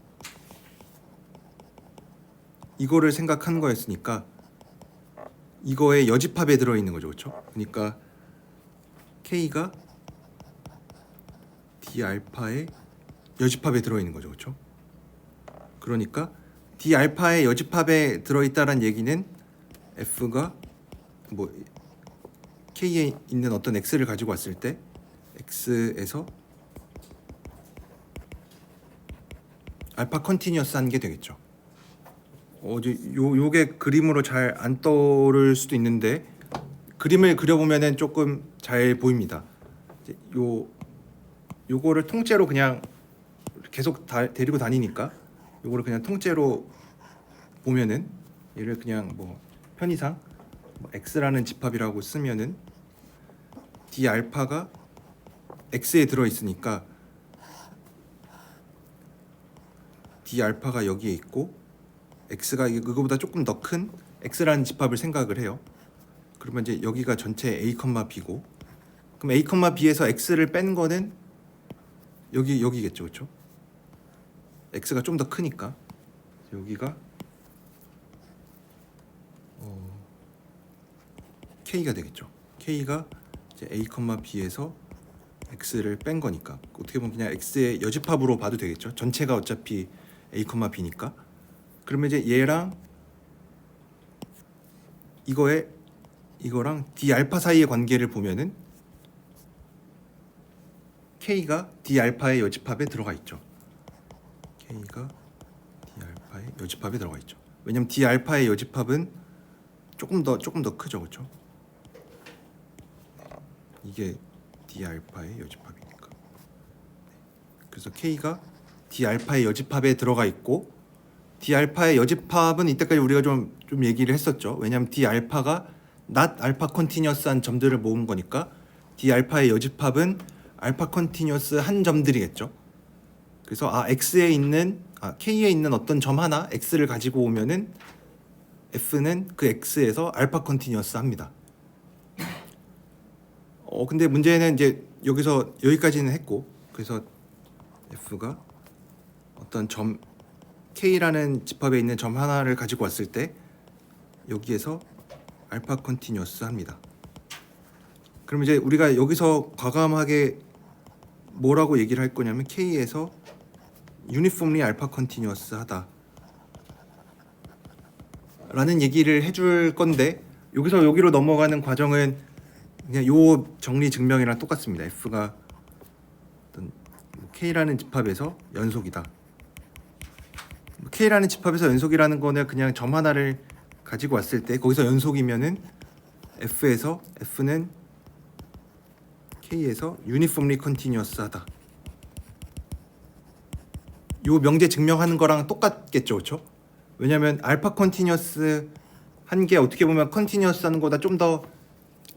이거를 생각한 거였으니까 이거의 여집합에 들어있는 거죠, 그렇죠? 그러니까 K가 D 알파의 여집합에 들어있는 거죠, 그렇죠? 그러니까 D 알파의 여집합에 들어있다란 얘기는 F가 뭐 K에 있는 어떤 X를 가지고 왔을 때 X에서 알파 컨티뉴어스한 게 되겠죠. 요게 그림으로 잘 안 떠오를 수도 있는데 그림을 그려보면은 조금 잘 보입니다. 요거를 통째로 그냥 계속 데리고 다니니까 요거를 그냥 통째로 보면은 얘를 그냥 뭐 편의상 X라는 집합이라고 쓰면은 D 알파가 X에 들어 있으니까 D 알파가 여기에 있고 X가 이거보다 조금 더 큰 X라는 집합을 생각을 해요. 그러면 이제 여기가 전체 A, B고 그럼 A, B에서 X를 뺀 거는 여기겠죠, 그렇죠? X가 좀 더 크니까 여기가 K가 되겠죠. K가 이제 A, B에서 X를 뺀 거니까 어떻게 보면 그냥 X의 여집합으로 봐도 되겠죠. 전체가 어차피 A, B니까. 그러면 이제 얘랑 이거랑 D 알파 사이의 관계를 보면은 K가 D 알파의 여집합에 들어가 있죠. K가 D 알파의 여집합에 들어가 있죠. 왜냐면 D 알파의 여집합은 조금 더 크죠, 그렇죠? 이게 D 알파의 여집합이니까. 그래서 K가 D 알파의 여집합에 들어가 있고 D 알파의 여집합은 이때까지 우리가 좀 얘기를 했었죠. 왜냐하면 D 알파가 not 알파 컨티뉴어스한 점들을 모은 거니까 D 알파의 여집합은 알파 컨티뉴어스 한 점들이겠죠. 그래서 K에 있는 어떤 점 하나 X를 가지고 오면은 F는 그 X에서 알파 컨티뉴어스 합니다. 근데 문제는 이제 여기서 여기까지는 했고, 그래서 F가 어떤 점 K라는 집합에 있는 점 하나를 가지고 왔을 때 여기에서 알파 컨티뉴어스 합니다. 그럼 이제 우리가 여기서 과감하게 뭐라고 얘기를 할 거냐면 K에서 유니폼리 알파 컨티뉴어스 하다 라는 얘기를 해줄 건데 여기서 여기로 넘어가는 과정은 그냥 요 정리 증명이랑 똑같습니다. F가 K라는 집합에서 연속이다. K라는 집합에서 연속이라는 거는 그냥 점 하나를 가지고 왔을 때 거기서 연속이면은 F에서 F는 K에서 uniformly continuous하다. 요 명제 증명하는 거랑 똑같겠죠, 그렇죠? 왜냐하면 알파 컨티뉴어스 한 게 어떻게 보면 컨티뉴어스 하는 거보다 좀 더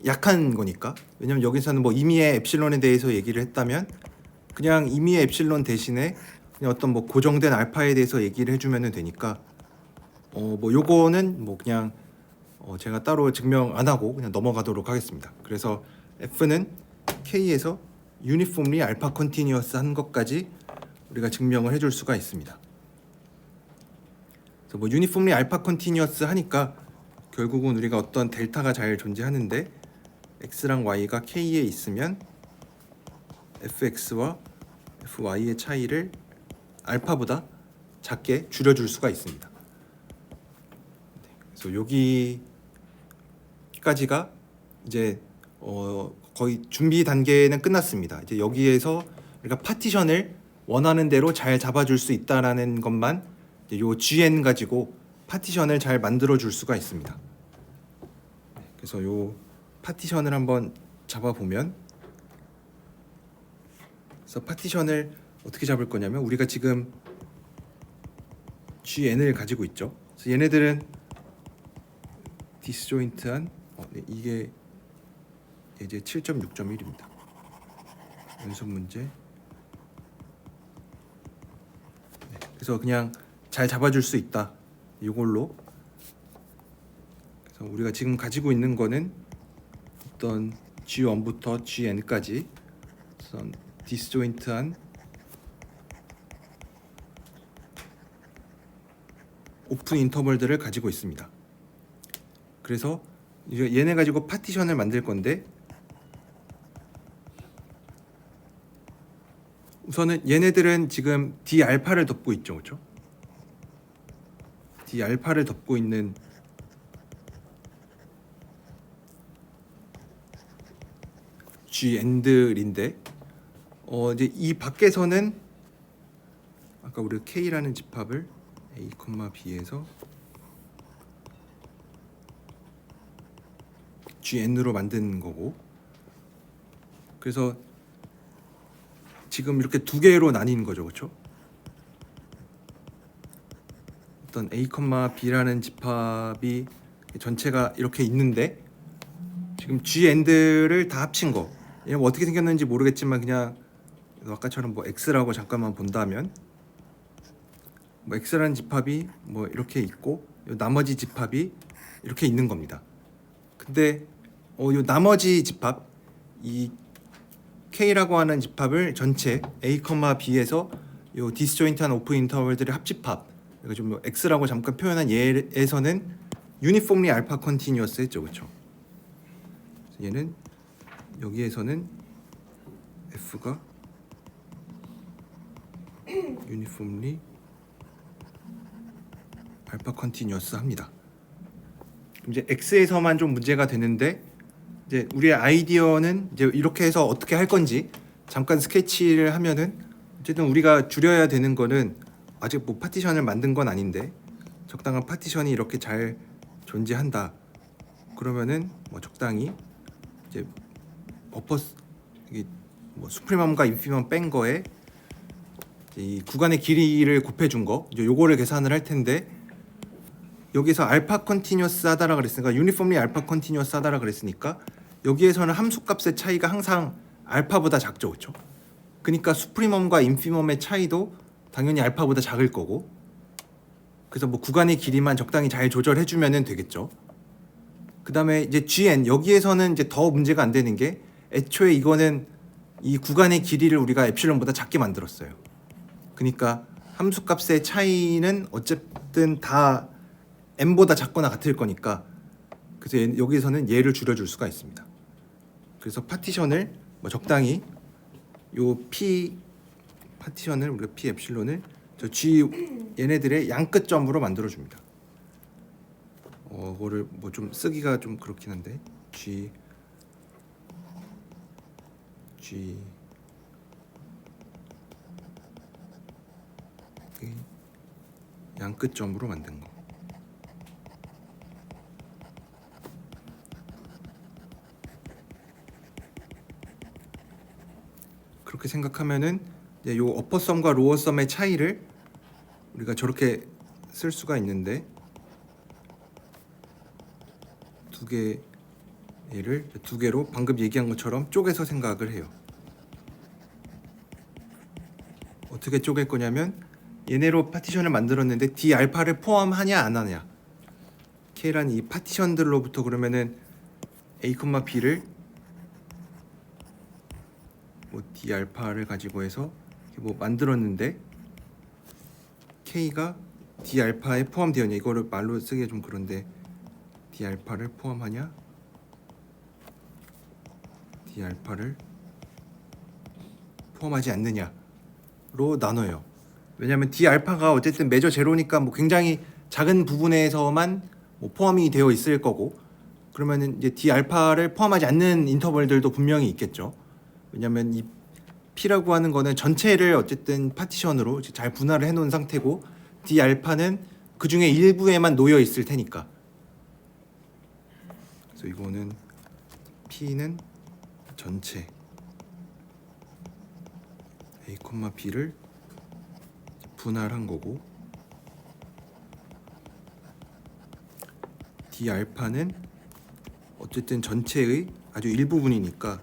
약한 거니까. 왜냐면 여기서는 뭐 임의의 엡실론에 대해서 얘기를 했다면 그냥 임의의 엡실론 대신에 그냥 어떤 뭐 고정된 알파에 대해서 얘기를 해주면 되니까 뭐 요거는 뭐 그냥 제가 따로 증명 안 하고 그냥 넘어가도록 하겠습니다. 그래서 F는 K에서 유니폼리 알파 컨티뉴어스 한 것까지 우리가 증명을 해줄 수가 있습니다. 그래서 뭐 유니폼리 알파 컨티뉴어스 하니까 결국은 우리가 어떤 델타가 잘 존재하는데 x랑 y가 k에 있으면 fx와 fy의 차이를 알파보다 작게 줄여줄 수가 있습니다. 그래서 여기까지가 이제 거의 준비 단계는 끝났습니다. 이제 여기에서 우리가 파티션을 원하는 대로 잘 잡아줄 수 있다라는 것만 이제 요 gn 가지고 파티션을 잘 만들어 줄 수가 있습니다. 그래서 요 파티션을 한번 잡아 보면, 그래서 파티션을 어떻게 잡을 거냐면 우리가 지금 GN을 가지고 있죠. 그래서 얘네들은 디스조인트한 이게 이제 7.6.1입니다. 연속 문제. 그래서 그냥 잘 잡아줄 수 있다. 이걸로. 그래서 우리가 지금 가지고 있는 거는 어떤 G1부터 GN까지 디스조인트한 오픈 인터벌들을 가지고 있습니다. 그래서 이제 얘네 가지고 파티션을 만들 건데 우선은 얘네들은 지금 D 알파를 덮고 있죠, 그렇죠? D 알파를 덮고 있는 G 엔들인데 이제 이 밖에서는 아까 우리 K라는 집합을 A, B에서 GN으로 만든 거고, 그래서 지금 이렇게 두 개로 나뉜 거죠, 그렇죠? 어떤 A, B라는 집합이 전체가 이렇게 있는데 지금 GN들을 다 합친 거. 얘가 어떻게 생겼는지 모르겠지만 그냥 아까처럼 뭐 X라고 잠깐만 본다면 뭐 X라는 집합이 뭐 이렇게 있고 나머지 집합이 이렇게 있는 겁니다. 근데 요 나머지 집합 이 K라고 하는 집합을 전체 A, B에서 요 디스조인트한 오픈 인터벌들의 합집합, 그러니까 좀 X라고 잠깐 표현한 얘에서는 유니폼리 알파 컨티뉴어스 했죠, 그렇죠? 얘는 여기에서는 F가 유니폼리 알파 컨티뉴어스 합니다. 이제 X에서만 좀 문제가 되는데 이제 우리의 아이디어는 이제 이렇게 해서 어떻게 할 건지 잠깐 스케치를 하면은 어쨌든 우리가 줄여야 되는 거는 아직 뭐 파티션을 만든 건 아닌데 적당한 파티션이 이렇게 잘 존재한다. 그러면은 뭐 적당히 이제 뭐 수프리멈과 인피멈 뺀 거에 이 구간의 길이를 곱해준 거, 이제 요거를 계산을 할 텐데 여기서 알파 컨티뉴어스 하다라 그랬으니까 유니폼리 알파 컨티뉴어스 하다라 그랬으니까 여기에서는 함수값의 차이가 항상 알파보다 작죠, 그렇죠? 그러니까 수프리멈과 인피멈의 차이도 당연히 알파보다 작을 거고, 그래서 뭐 구간의 길이만 적당히 잘 조절해주면 되겠죠. 그 다음에 이제 GN 여기에서는 이제 더 문제가 안 되는 게 애초에 이거는 이 구간의 길이를 우리가 엡실론보다 작게 만들었어요. 그러니까 함수값의 차이는 어쨌든 다 m보다 작거나 같을 거니까 그래서 여기서는 얘를 줄여줄 수가 있습니다. 그래서 파티션을 뭐 적당히 요 P 파티션을 우리가 P 엡실론을 저 G 얘네들의 양끝점으로 만들어 줍니다. 그거를 뭐 좀 쓰기가 좀 그렇긴 한데 G 양끝점으로 만든 거. 그렇게 생각하면은 이제 요 어퍼썸과 로어썸의 차이를 우리가 저렇게 쓸 수가 있는데 얘를 두 개로 방금 얘기한 것처럼 쪼개서 생각을 해요. 어떻게 쪼갤 거냐면 얘네로 파티션을 만들었는데 D 알파를 포함하냐 안 하냐. K라는 이 파티션들로부터 그러면은 A, B를 뭐 D 알파를 가지고 해서 뭐 만들었는데 K가 D 알파에 포함되었냐. 이거를 말로 쓰기가 좀 그런데 D 알파를 포함하냐? D 알파를 포함하지 않느냐로 나눠요. 왜냐하면 D 알파가 어쨌든 매저 제로니까 뭐 굉장히 작은 부분에서만 뭐 포함이 되어 있을 거고, 그러면은 이제 D 알파를 포함하지 않는 인터벌들도 분명히 있겠죠. 왜냐하면 이 P라고 하는 거는 전체를 어쨌든 파티션으로 잘 분할을 해놓은 상태고 D 알파는 그 중에 일부에만 놓여 있을 테니까. 그래서 이거는 P는 전체 A, B를 분할한 거고, D 알파는 어쨌든 전체의 아주 일부분이니까,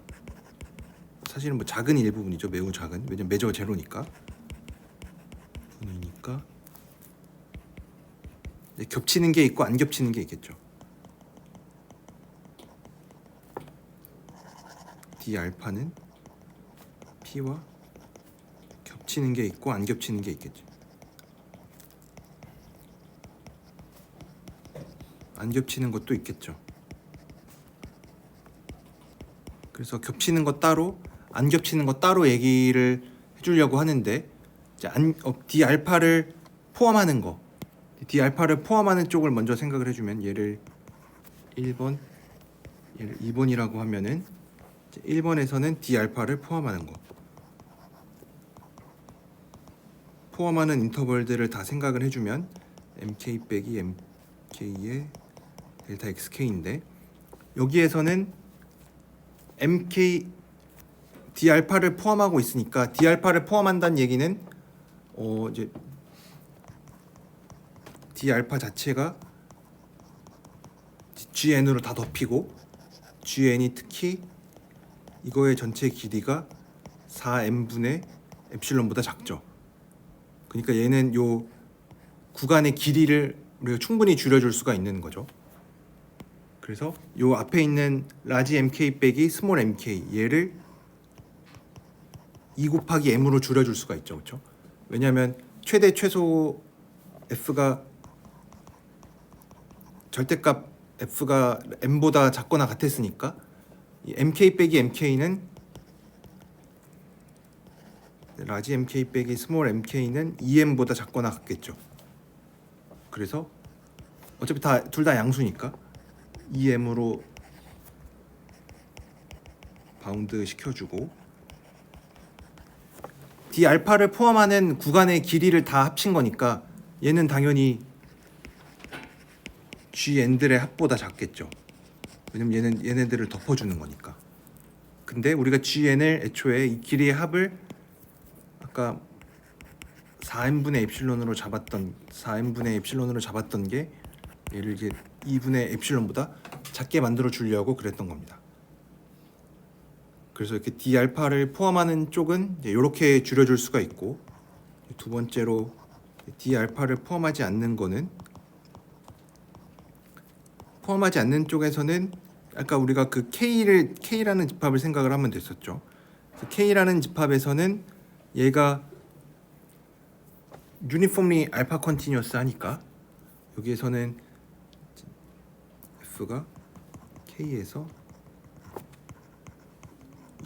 사실은 뭐 작은 일부분이죠. 매우 작은. 왜냐면 매저 제로니까. 분이니까 겹치는 게 있고 안 겹치는 게 있겠죠. D 알파는 P와 겹치는 게 있고 안 겹치는 게 있겠죠. 안 겹치는 것도 있겠죠. 그래서 겹치는 거 따로, 안 겹치는 거 따로 얘기를 해주려고 하는데, 이제 D 알파를 포함하는 거, D 알파를 포함하는 쪽을 먼저 생각을 해주면, 얘를 1번, 얘를 2번이라고 하면은 1번에서는 D 알파를 포함하는 거, 포함하는 인터벌들을 다 생각을 해주면 MK 빼기 MK의 델타 XK인데, 여기에서는 MK D 알파를 포함하고 있으니까 D 알파를 포함한다는 얘기는 이제 D 알파 자체가 GN으로 다 덮이고, GN이 특히 이거의 전체 길이가 4m분의 엡실론보다 작죠. 그러니까 얘는 요 구간의 길이를 우리가 충분히 줄여줄 수가 있는 거죠. 그래서 요 앞에 있는 라지 MK 빼기 스몰 MK, 얘를 2 곱하기 m으로 줄여줄 수가 있죠. 그렇죠? 왜냐하면 최대 최소 f가 절대값 f가 m보다 작거나 같았으니까 이 mk 빼기 mk는 라지 mk 빼기 스몰 mk는 2m보다 작거나 같겠죠. 그래서 어차피 둘 다 양수니까 2m으로 바운드 시켜주고, D 알파를 포함하는 구간의 길이를 다 합친 거니까 얘는 당연히 G n들의 합보다 작겠죠. 왜냐면 얘네들을 덮어주는 거니까. 근데 우리가 G n을 애초에 이 길이의 합을 아까 4n분의 엡실론으로 잡았던 게 얘를 이제 2분의 엡실론보다 작게 만들어 주려고 그랬던 겁니다. 그래서 이렇게 D 알파를 포함하는 쪽은 이렇게 줄여줄 수가 있고, 두 번째로 D 알파를 포함하지 않는 거는, 포함하지 않는 쪽에서는 아까 우리가 그 K라는 집합을 생각을 하면 됐었죠. 그래서 K라는 집합에서는 얘가 유니폼리 알파 컨티뉴어스 하니까 여기에서는 F가 K에서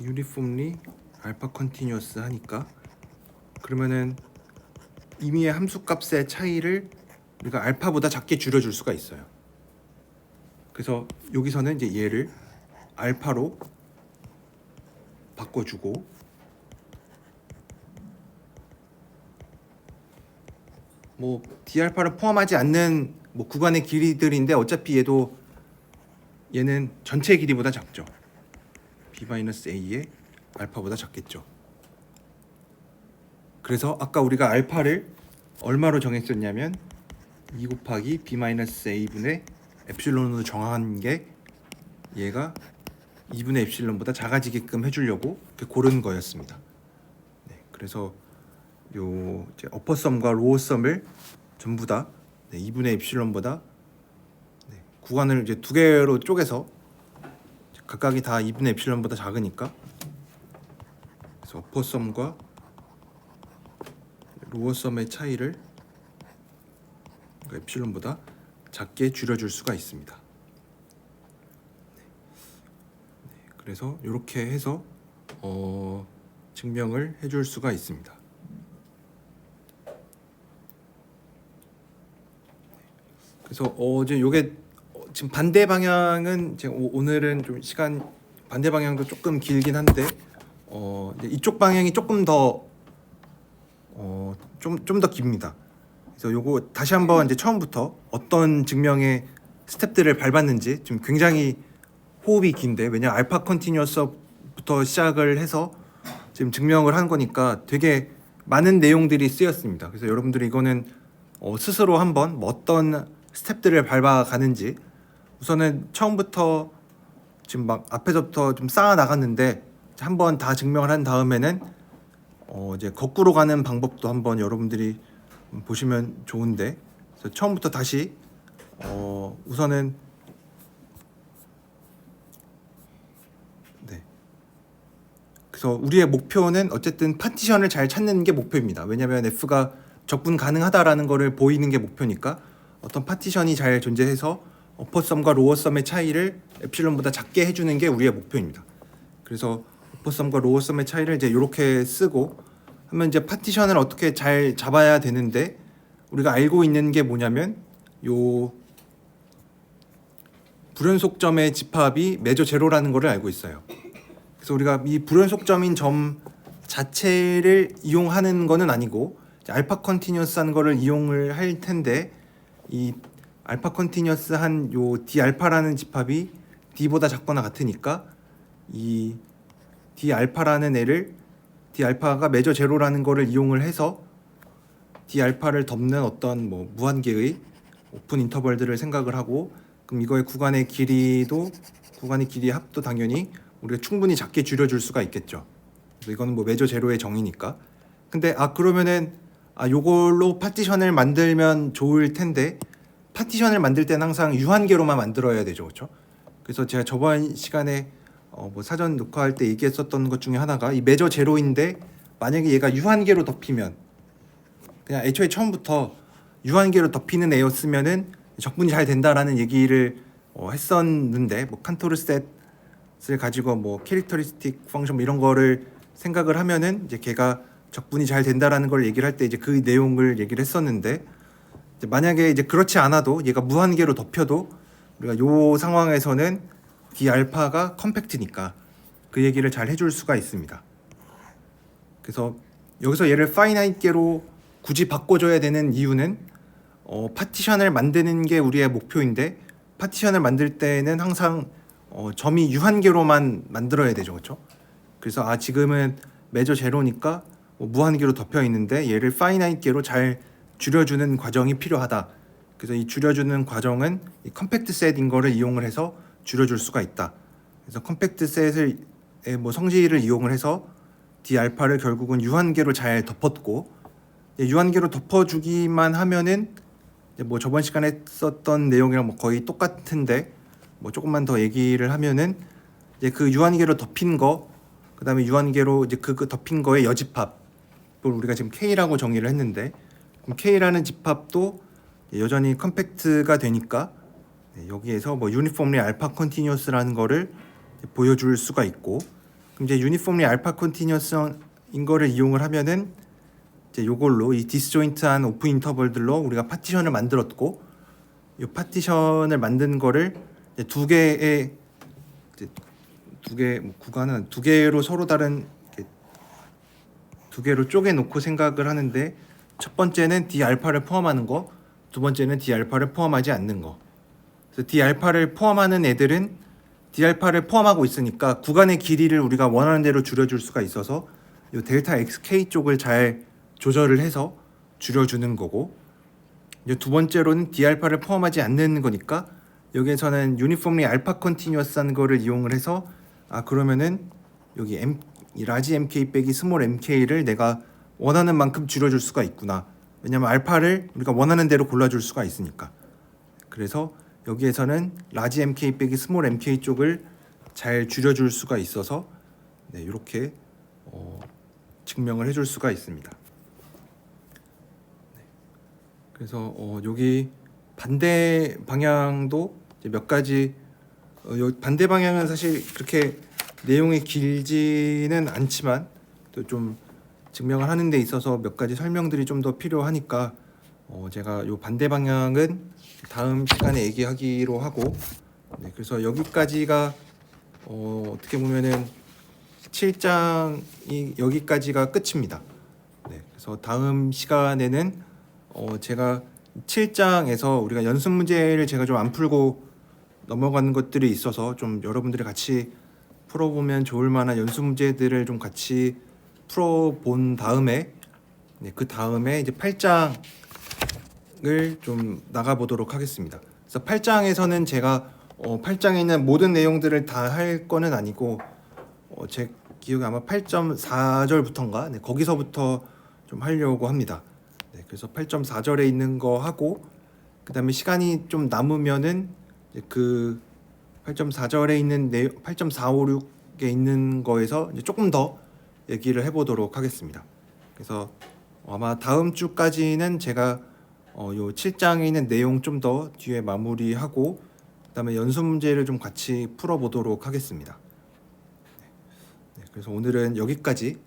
유니폼리 알파 컨티뉴어스 하니까, 그러면은 임의의 함수값의 차이를 우리가 알파보다 작게 줄여줄 수가 있어요. 그래서 여기서는 이제 얘를 알파로 바꿔주고, 뭐 D알파를 포함하지 않는 뭐 구간의 길이들인데 어차피 얘는 전체 길이보다 작죠. B-A의 알파보다 작겠죠. 그래서 아까 우리가 알파를 얼마로 정했었냐면 2 곱하기 B-A분의 엡실론으로 정한 게 얘가 2분의 엡실론보다 작아지게끔 해주려고 이렇게 고른 거였습니다. 네, 그래서 요 이제 어퍼썸과 로어썸을 전부 다 2분의 엡실론보다 구간을 이제 두 개로 쪼개서 각각이 다 2분의 엡실론보다 작으니까 그래서 어퍼썸과 로어썸의 차이를 엡실론보다 작게 줄여줄 수가 있습니다. 그래서 이렇게 해서 증명을 해줄 수가 있습니다. 그래서 이제 요게 지금 반대 방향은 제가 오늘은 좀 시간 반대 방향도 조금 길긴 한데 이제 이쪽 방향이 조금 더 좀 더 깁니다. 그래서 요거 다시 한번 이제 처음부터 어떤 증명의 스텝들을 밟았는지 지금 굉장히 호흡이 긴데 왜냐 알파 컨티뉴어스부터 시작을 해서 지금 증명을 한 거니까 되게 많은 내용들이 쓰였습니다. 그래서 여러분들이 이거는 스스로 한번 뭐 어떤 스텝들을 밟아가는지 우선은 처음부터 지금 막 앞에서부터 좀 쌓아 나갔는데 한번 다 증명을 한 다음에는 이제 거꾸로 가는 방법도 한번 여러분들이 보시면 좋은데 그래서 처음부터 다시 우선은 그래서 우리의 목표는 어쨌든 파티션을 잘 찾는 게 목표입니다. 왜냐하면 F가 적분 가능하다라는 거를 보이는 게 목표니까 어떤 파티션이 잘 존재해서 어퍼썸과 로어썸의 차이를 엡실론보다 작게 해주는 게 우리의 목표입니다. 그래서 어퍼썸과 로어썸의 차이를 이제 이렇게 쓰고 하면 이제 파티션을 어떻게 잘 잡아야 되는데 우리가 알고 있는 게 뭐냐면 요 불연속점의 집합이 매저 제로라는 거를 알고 있어요. 그래서 우리가 이 불연속점인 점 자체를 이용하는 거는 아니고 알파 컨티뉴어스한 거를 이용을 할 텐데 이 알파 컨티뉴어스한 요 D 알파라는 집합이 D보다 작거나 같으니까 이 D 알파라는 애를 D 알파가 매저 제로라는 거를 이용을 해서 D 알파를 덮는 어떤 뭐 무한계의 오픈 인터벌들을 생각을 하고 그럼 이거의 구간의 길이도 구간의 길이 합도 당연히 우리가 충분히 작게 줄여줄 수가 있겠죠. 그래서 이거는 뭐 매저 제로의 정의니까. 근데 그러면은 요걸로 파티션을 만들면 좋을 텐데 파티션을 만들 때는 항상 유한계로만 만들어야 되죠, 그렇죠? 그래서 제가 저번 시간에 뭐 사전 녹화할 때 얘기했었던 것 중에 하나가 이 매저 제로인데 만약에 얘가 유한계로 덮이면 그냥 애초에 처음부터 유한계로 덮이는 애였으면은 적분이 잘 된다라는 얘기를 했었는데 뭐 칸토르 셋을 가지고 뭐 캐릭터리스틱 펑션 뭐 이런 거를 생각을 하면은 이제 걔가 적분이 잘 된다라는 걸 얘기를 할 때 이제 그 내용을 얘기를 했었는데 이제 만약에 이제 그렇지 않아도 얘가 무한계로 덮여도 우리가 요 상황에서는 D 알파가 컴팩트니까 그 얘기를 잘 해줄 수가 있습니다. 그래서 여기서 얘를 파이나이트계로 굳이 바꿔줘야 되는 이유는 파티션을 만드는 게 우리의 목표인데 파티션을 만들 때는 항상 점이 유한계로만 만들어야 되죠, 그렇죠? 그래서 지금은 매저 제로니까 무한계로 덮여 있는데 얘를 파이나이트계로 잘 줄여주는 과정이 필요하다. 그래서 이 줄여주는 과정은 이 컴팩트 셋인 거를 이용을 해서 줄여줄 수가 있다. 그래서 컴팩트 셋의 뭐 성질을 이용을 해서 D 알파를 결국은 유한계로 잘 덮었고 유한계로 덮어주기만 하면은 뭐 저번 시간에 썼던 내용이랑 뭐 거의 똑같은데 뭐 조금만 더 얘기를 하면은 이제 그 유한계로 덮인 거 그다음에 유한계로 이제 그 덮인 거의 여집합을 우리가 지금 K라고 정의를 했는데 그럼 K라는 집합도 여전히 컴팩트가 되니까 여기에서 뭐 유니폼리 알파 컨티뉴어스라는 거를 보여줄 수가 있고 그럼 이제 유니폼리 알파 컨티뉴어스인 거를 이용을 하면은 이제 요걸로 이 디스조인트한 오픈 인터벌들로 우리가 파티션을 만들었고 이 파티션을 만든 거를 두 개의 뭐 구간은 두 개로 서로 다른 두 개로 쪼개 놓고 생각을 하는데 첫 번째는 D 알파를 포함하는 거, 두 번째는 D 알파를 포함하지 않는 거. 그래서 D 알파를 포함하는 애들은 D 알파를 포함하고 있으니까 구간의 길이를 우리가 원하는 대로 줄여줄 수가 있어서 이 델타 XK 쪽을 잘 조절을 해서 줄여주는 거고, 이제 두 번째로는 D 알파를 포함하지 않는 거니까 여기에서는 유니폼리 알파 컨티뉴어스한 거를 이용을 해서 그러면은 여기 이 라지 MK 빼기 스몰 MK를 내가 원하는 만큼 줄여줄 수가 있구나. 왜냐면 알파를 우리가 원하는 대로 골라줄 수가 있으니까. 그래서 여기에서는 라지 MK 빼기 스몰 MK 쪽을 잘 줄여줄 수가 있어서 이렇게 증명을 해줄 수가 있습니다. 그래서 여기 반대 방향도 이제 몇 가지 반대 방향은 사실 그렇게 내용이 길지는 않지만 또 좀 증명을 하는 데 있어서 몇 가지 설명들이 좀 더 필요하니까 제가 요 반대 방향은 다음 시간에 얘기하기로 하고, 그래서 여기까지가 어떻게 보면은 7장이 여기까지가 끝입니다. 그래서 다음 시간에는 제가 7장에서 우리가 연습 문제를 제가 좀 안 풀고 넘어가는 것들이 있어서 좀 여러분들이 같이 풀어보면 좋을 만한 연습 문제들을 좀 같이 풀어본 다음에 그 다음에 이제 8장을 좀 나가보도록 하겠습니다. 그래서 8장에서는 제가 8장에 있는 모든 내용들을 다 할 거는 아니고 제 기억에 아마 8.4절부터인가 거기서부터 좀 하려고 합니다. 그래서 8.4절에 있는 거 하고 그 다음에 시간이 좀 남으면은 그 8.4절에 있는 내용 8.456에 있는 거에서 이제 조금 더 얘기를 해보도록 하겠습니다. 그래서 아마 다음 주까지는 제가 요 7장에 있는 내용 좀 더 뒤에 마무리하고 그다음에 연습 문제를 좀 같이 풀어보도록 하겠습니다. 그래서 오늘은 여기까지